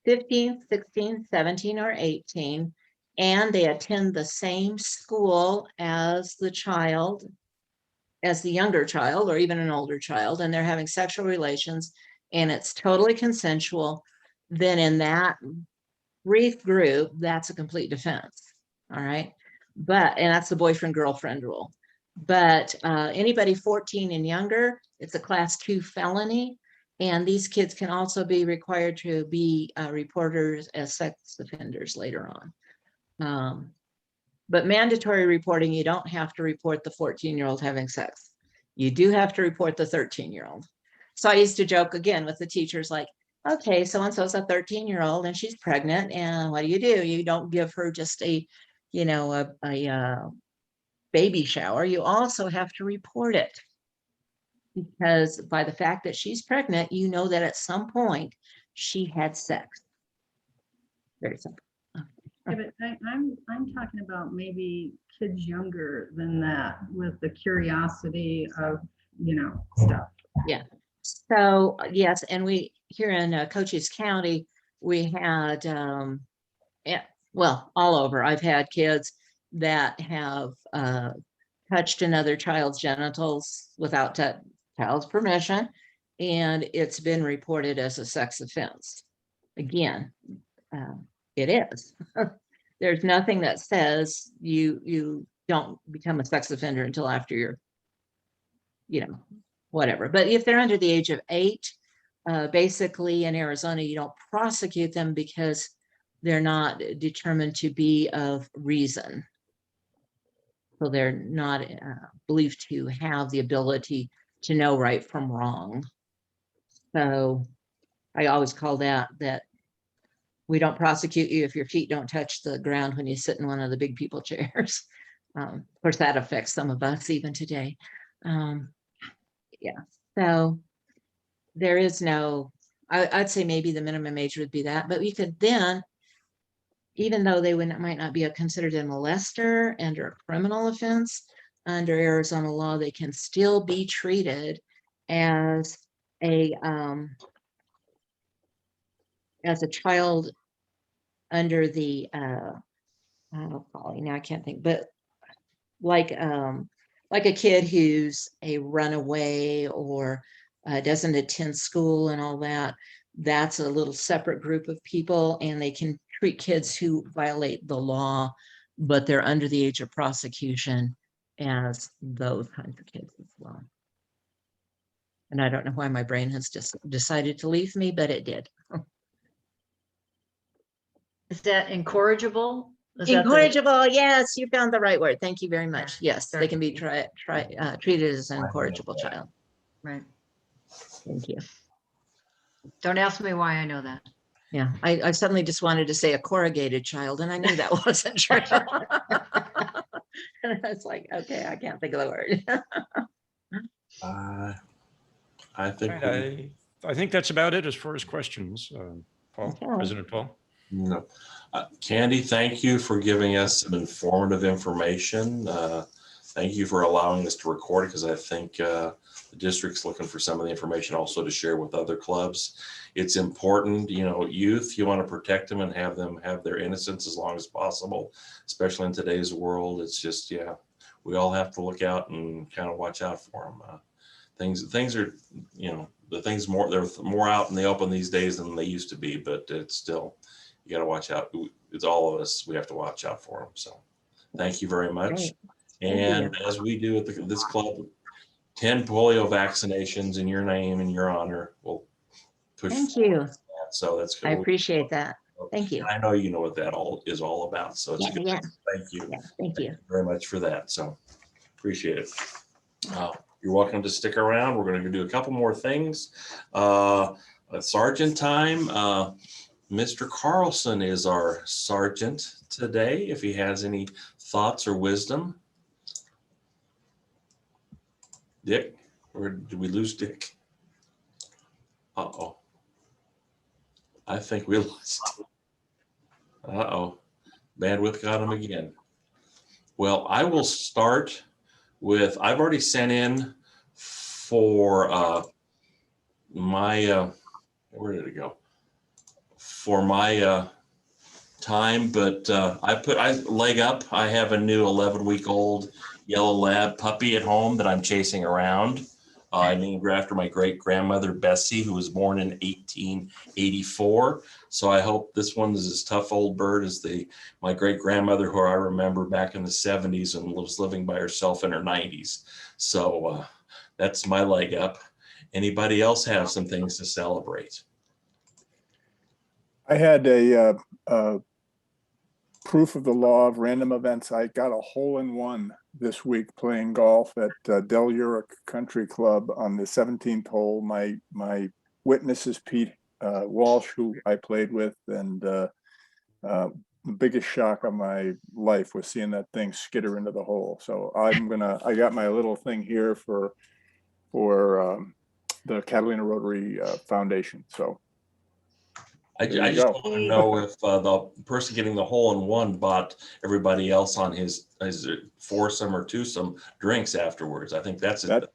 15, 16, 17, or 18, and they attend the same school as the younger child, or even an older child, and they're having sexual relations, and it's totally consensual, then in that brief group, that's a complete defense. All right. And that's the boyfriend-girlfriend rule. But anybody 14 and younger, it's a class 2 felony. And these kids can also be required to be reporters as sex offenders later on. But mandatory reporting, you don't have to report the 14-year-old having sex. You do have to report the 13-year-old. So I used to joke again with the teachers like, okay, so-and-so's a 13-year-old and she's pregnant, and what do? You don't give her just a baby shower. You also have to report it. Because by the fact that she's pregnant, you know that at some point she had sex. Very simple. Yeah, but I'm talking about maybe kids younger than that with the curiosity of, stuff. Yeah. So yes, and we here in Cochise County, we had, well, all over. I've had kids that have touched another child's genitals without child's permission, and it's been reported as a sex offense. Again, it is. There's nothing that says you don't become a sex offender until after you're, whatever. But if they're under the age of 8, basically in Arizona, you don't prosecute them because they're not determined to be of reason. So they're not believed to have the ability to know right from wrong. So I always call that we don't prosecute you if your feet don't touch the ground when you sit in one of the big people chairs. Of course, that affects some of us even today. Yeah, so there is no, I'd say maybe the minimum age would be that, but we could then, even though they might not be considered a molester under a criminal offense, under Arizona law, they can still be treated as a child under the now I can't think, but like a kid who's a runaway or doesn't attend school and all that. That's a little separate group of people, and they can treat kids who violate the law, but they're under the age of prosecution as those kinds of kids as well. And I don't know why my brain has just decided to leave me, but it did. Is that incorrigible? Incorrigible, yes, you found the right word. Thank you very much. Yes, they can be treated as an incorrigible child. Right. Thank you. Don't ask me why I know that. Yeah, I suddenly just wanted to say a corrugated child, and I knew that wasn't true. And it's like, okay, I can't think of the word. I think I think that's about it as far as questions. Paul, Okay. President Paul. No. Candy, thank you for giving us some informative information. Thank you for allowing us to record it, because I think the district's looking for some of the information also to share with other clubs. It's important, youth, you want to protect them and have them have their innocence as long as possible, especially in today's world. It's just, we all have to look out and kind of watch out for them. Things are, they're more out in the open these days than they used to be, but it's still, you got to watch out. It's all of us. We have to watch out for them. So thank you very much. Great. And as we do at this club, 10 polio vaccinations in your name and your honor. We'll push. Thank you. So that's good. I appreciate that. Thank you. I know you know what that is all about. So it's a good. Yeah. Thank you. Yeah, thank you. Very much for that. So appreciate it. you're welcome to stick around. We're going to do a couple more things. Sergeant time. Mr. Carlson is our sergeant today, if he has any thoughts or wisdom. Dick, or did we lose Dick? Uh-oh. I think we lost. Uh-oh. Bandwidth got him again. Well, I will start with, I've already sent in for my, where did it go? For my time, but I leg up. I have a new 11-week-old yellow lab puppy at home that I'm chasing around. I named her after my great grandmother Bessie, who was born in 1884. So I hope this one is as tough old bird as my great grandmother, who I remember back in the 70s and was living by herself in her 90s. So that's my leg up. Anybody else have some things to celebrate? I had a proof of the law of random events. I got a hole-in-one this week playing golf at Del Uric Country Club on the 17th hole. My witness is Pete Walsh, who I played with, and the biggest shock of my life was seeing that thing skitter into the hole. So I got my little thing here for the Catalina Rotary Foundation. So I just want to know if the person getting the hole-in-one bought everybody else on his foursome or twosome drinks afterwards. I think that's and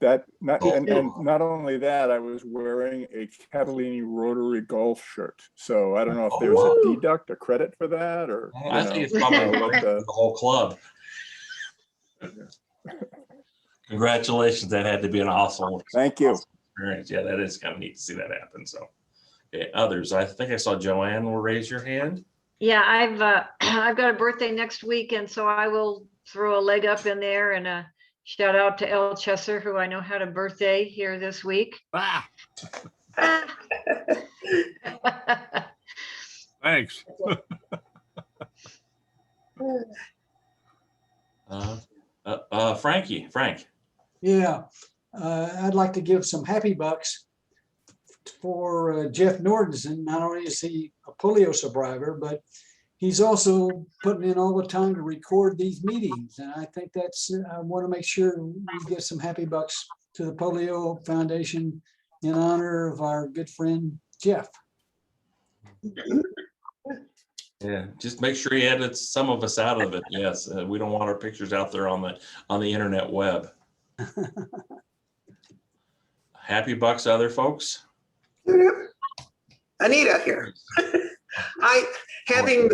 not only that, I was wearing a Catalina Rotary golf shirt. So I don't know if there's a deduct, a credit for that, or I think it's probably the whole club. Congratulations! That had to be an awesome. Thank you. Experience. Yeah, that is kind of neat to see that happen. So. Okay, others, I think I saw Joanne will raise your hand. Yeah, I've got a birthday next week, and so I will throw a leg up in there and a shout out to El Chesser, who I know had a birthday here this week. Thanks. Frank. Yeah, I'd like to give some happy bucks for Jeff Nordson. Not only is he a polio survivor, but he's also putting in all the time to record these meetings. And I think I want to make sure we give some happy bucks to the Polio Foundation in honor of our good friend, Jeff. Yeah, just make sure he edits some of us out of it. Yes, we don't want our pictures out there on the internet web. Happy bucks, other folks. Anita here. Having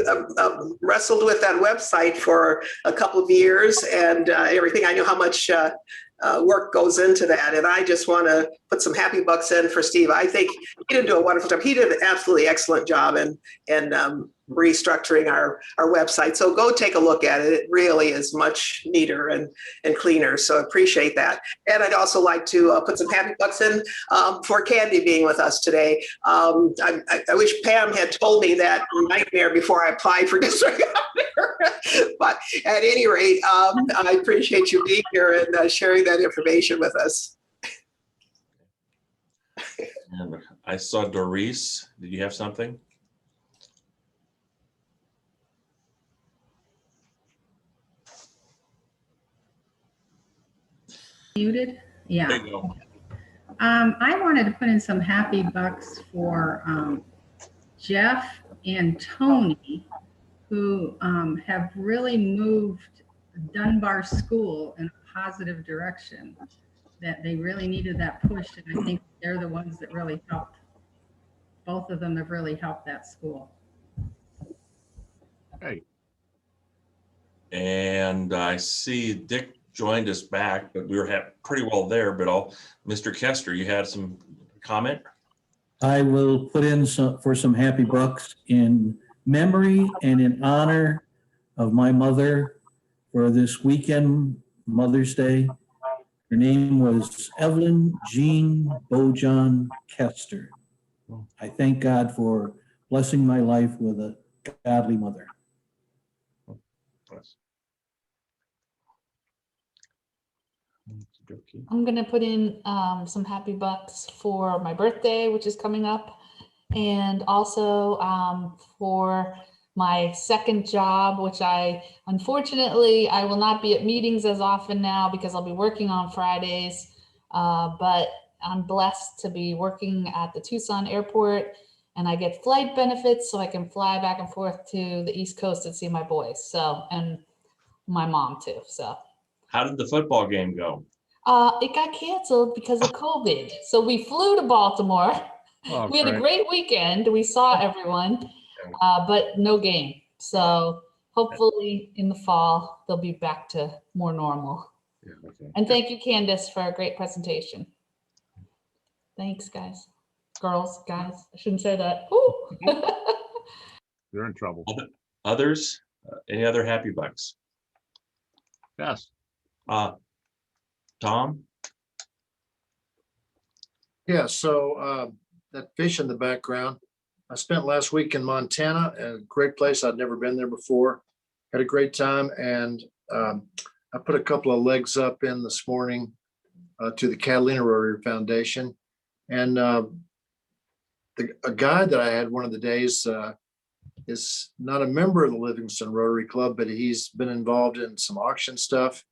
wrestled with that website for a couple of years and everything, I know how much work goes into that. And I just want to put some happy bucks in for Steve. I think he did do a wonderful job. He did an absolutely excellent job in restructuring our website. So go take a look at it. It really is much neater and cleaner. So appreciate that. And I'd also like to put some happy bucks in for Candy being with us today. I wish Pam had told me that nightmare before I applied for district governor. But at any rate, I appreciate you being here and sharing that information with us. And I saw Doris. Did you have something? Muted? Yeah. I wanted to put in some happy bucks for Jeff and Tony, who have really moved Dunbar School in a positive direction, that they really needed that push. And I think they're the ones that really helped. Both of them have really helped that school. Hey. And I see Dick joined us back, but we were pretty well there. But Mr. Kester, you had some comment? I will put in for some happy bucks in memory and in honor of my mother for this weekend, Mother's Day. Her name was Evelyn Jean Bojan Kester. I thank God for blessing my life with a godly mother. I'm gonna put in some happy bucks for my birthday, which is coming up, and also for my second job, which unfortunately I will not be at meetings as often now because I'll be working on Fridays. But I'm blessed to be working at the Tucson airport, and I get flight benefits so I can fly back and forth to the East Coast and see my boys. So, and my mom too. So. How did the football game go? It got canceled because of COVID. So we flew to Baltimore. Oh, We had a great. great weekend. We saw everyone, but no game. So hopefully in the fall, they'll be back to more normal. Yeah, okay. And thank you, Candice, for a great presentation. Thanks, guys. Girls, guys. I shouldn't say that. Ooh. You're in trouble. Others? Any other happy bucks? Yes. Tom? Yeah, so that fish in the background, I spent last week in Montana, a great place. I'd never been there before. Had a great time, and I put a couple of legs up in this morning to the Catalina Rotary Foundation. And a guy that I had one of the days is not a member of the Livingston Rotary Club, but he's been involved in some auction stuff.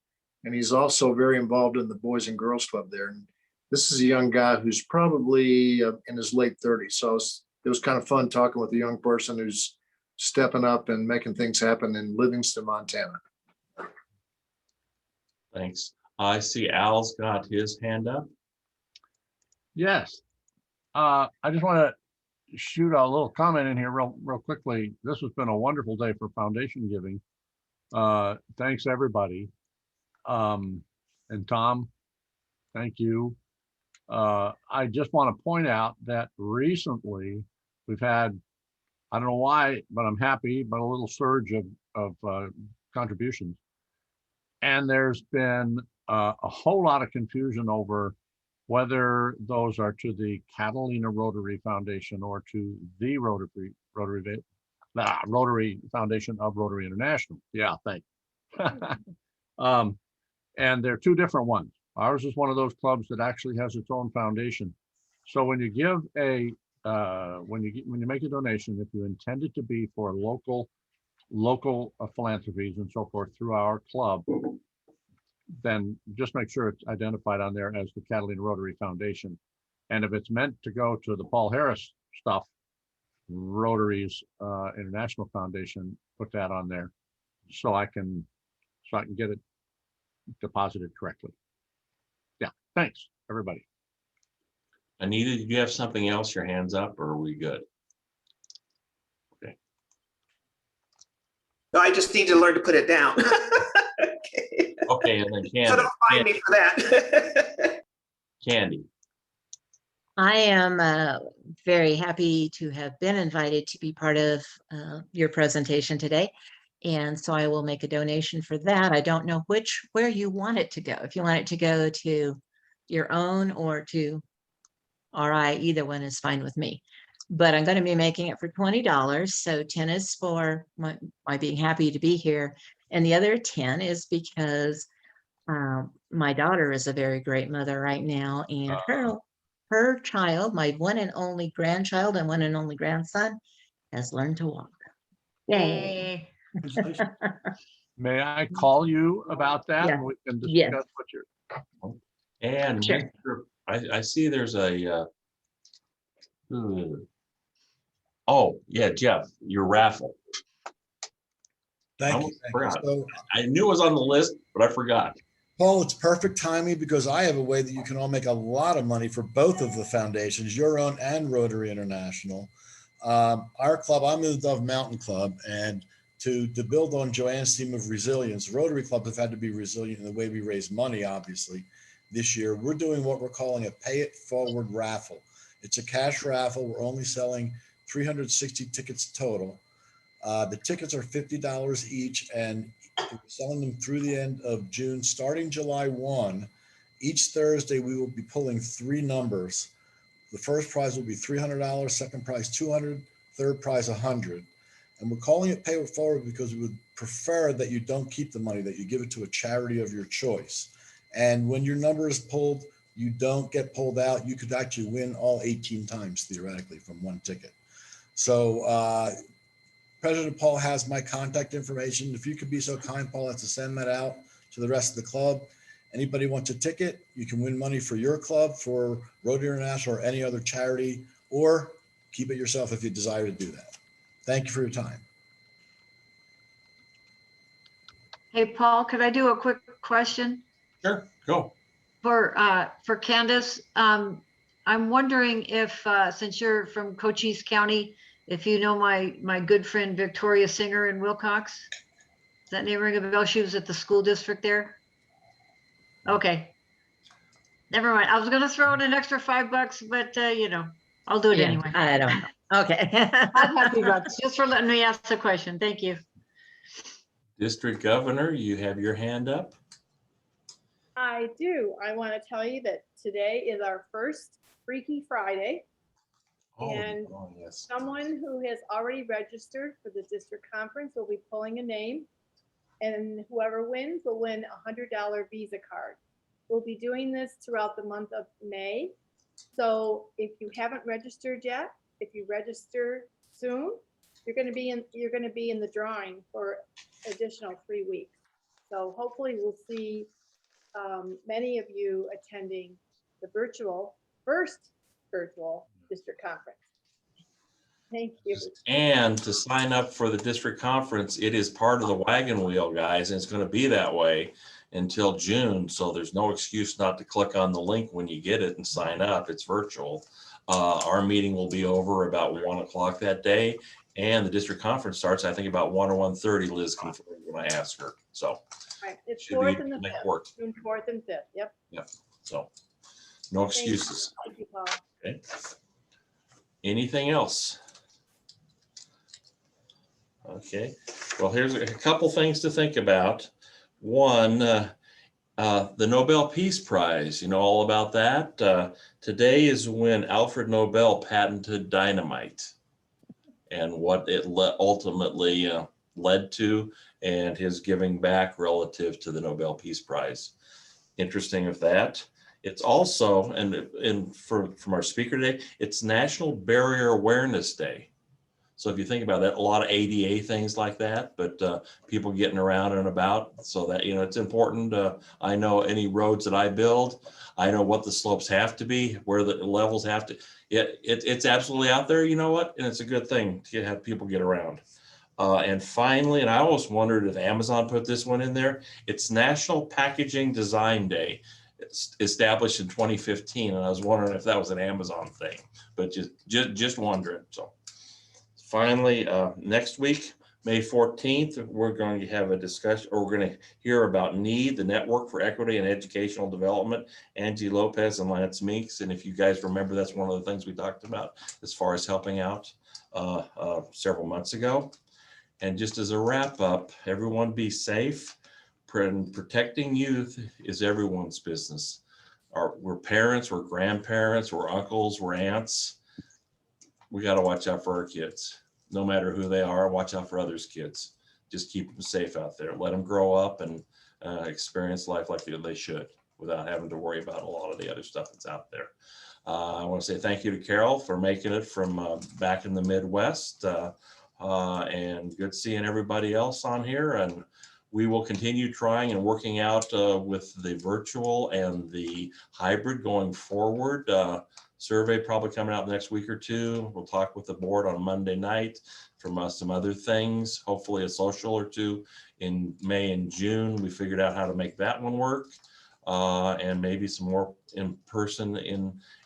And he's also very involved in the Boys and Girls Club there. And this is a young guy who's probably in his late 30s. So it was kind of fun talking with a young person who's stepping up and making things happen in Livingston, Montana. Thanks. I see Al's got his hand up. Yes. I just want to shoot a little comment in here real quickly. This has been a wonderful day for foundation giving. Thanks, everybody. And Tom, thank you. I just want to point out that recently we've had, I don't know why, but I'm happy, but a little surge of contributions. And there's been a whole lot of confusion over whether those are to the Catalina Rotary Foundation or to the Rotary Foundation of Rotary International. Yeah, thanks. And they're two different ones. Ours is one of those clubs that actually has its own foundation. So when you give when you make a donation, if you intend it to be for local philanthropies and so forth through our club, then just make sure it's identified on there as the Catalina Rotary Foundation. And if it's meant to go to the Paul Harris stuff, Rotary's International Foundation, put that on there so I can get it deposited correctly. Yeah, thanks, everybody. Anita, did you have something else? Your hand's up, or are we good? Okay. No, I just need to learn to put it down. Okay, and then Candy. So don't find me for that. Candy. I am very happy to have been invited to be part of your presentation today. And so I will make a donation for that. I don't know where you want it to go. If you want it to go to your own or to RI, either one is fine with me. But I'm going to be making it for $20. So 10 is for my being happy to be here. And the other 10 is because my daughter is a very great mother right now. And her child, my one and only grandchild and one and only grandson, has learned to walk. Yay. May I call you about that? Yeah. And we can discuss Yes. what you're. And Sure. I see there's a, oh yeah, Jeff, your raffle. Thank you. So, I knew it was on the list, but I forgot. Paul, it's perfect timing because I have a way that you can all make a lot of money for both of the foundations, your own and Rotary International. Our club, I'm in the Dove Mountain Club, and to build on Joanne's theme of resilience, Rotary Club have had to be resilient in the way we raise money, obviously. This year, we're doing what we're calling a pay it forward raffle. It's a cash raffle. We're only selling 360 tickets total. The tickets are $50 each, and we're selling them through the end of June. Starting July 1, each Thursday, we will be pulling 3 numbers. The first prize will be $300, second prize $200, third prize $100. And we're calling it pay it forward because we would prefer that you don't keep the money, that you give it to a charity of your choice. And when your number is pulled, you don't get pulled out. You could actually win all 18 times theoretically from one ticket. So President Paul has my contact information. If you could be so kind, Paul, as to send that out to the rest of the club. Anybody wants a ticket, you can win money for your club, for Rotary International, or any other charity, or keep it yourself if you desire to do that. Thank you for your time. Hey, Paul, could I do a quick question Sure, go. for Candace? I'm wondering if, since you're from Cochise County, if you know my good friend Victoria Singer in Wilcox. Does that name ring a bell? She was at the school district there. Okay. Never mind. I was gonna throw in an extra $5, but you know, I'll do it Yeah, anyway. I don't know. Okay. I'm happy about this, just for letting me ask the question. Thank you. District Governor, you have your hand up. I do. I want to tell you that today is our first Freaky Friday. And yes. someone who has already registered for the district conference will be pulling a name. And whoever wins will win a $100 Visa card. We'll be doing this throughout the month of May. So if you haven't registered yet, if you register soon, you're going to be in the drawing for additional 3 weeks. So hopefully we'll see many of you attending the first virtual district conference. Thank you. And to sign up for the district conference, it is part of the wagon wheel, guys, and it's going to be that way until June. So there's no excuse not to click on the link when you get it and sign up. It's virtual. Our meeting will be over about 1 o'clock that day, and the district conference starts, I think, about 1 or 1:30. Liz confirmed when I asked her. So Right. It's should 4th be and the make 5th. work. June 4th and 5th. Yep. Yep. So no excuses. Thank you, Paul. Okay. Anything else? Okay. Well, here's a couple things to think about. One, the Nobel Peace Prize, you know all about that. Today is when Alfred Nobel patented dynamite and what it ultimately led to, and his giving back relative to the Nobel Peace Prize. Interesting of that. It's also, and from our speaker today, it's National Barrier Awareness Day. So if you think about that, a lot of ADA things like that, but people getting around and about, so that, you know, it's important. I know any roads that I build, I know what the slopes have to be, where the levels have to, it's absolutely out there, you know what? And it's a good thing to have people get around. And finally, and I almost wondered if Amazon put this one in there, it's National Packaging Design Day. It's established in 2015, and I was wondering if that was an Amazon thing, but just wondering. So finally, next week, May 14th, we're going to have a discussion, or we're going to hear about NEED, the Network for Equity and Educational Development, Angie Lopez and Lance Meeks. And if you guys remember, that's one of the things we talked about as far as helping out several months ago. And just as a wrap up, everyone be safe. Protecting youth is everyone's business. We're parents, we're grandparents, we're uncles, we're aunts. We got to watch out for our kids. No matter who they are, watch out for others' kids. Just keep them safe out there. Let them grow up and experience life like they should without having to worry about a lot of the other stuff that's out there. I want to say thank you to Carol for making it from back in the Midwest. And good seeing everybody else on here. And we will continue trying and working out with the virtual and the hybrid going forward. Survey probably coming out the next week or two. We'll talk with the board on Monday night from some other things, hopefully a social or two in May and June. We figured out how to make that one work, and maybe some more in person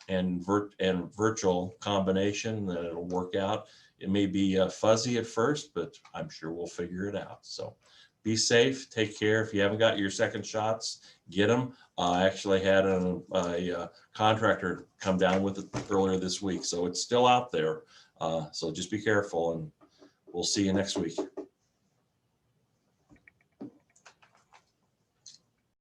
and virtual combination that it'll work out. It may be fuzzy at first, but I'm sure we'll figure it out. So be safe, take care. If you haven't got your second shots, get them. I actually had a contractor come down with it earlier this week, so it's still out there. So just be careful, and we'll see you next week.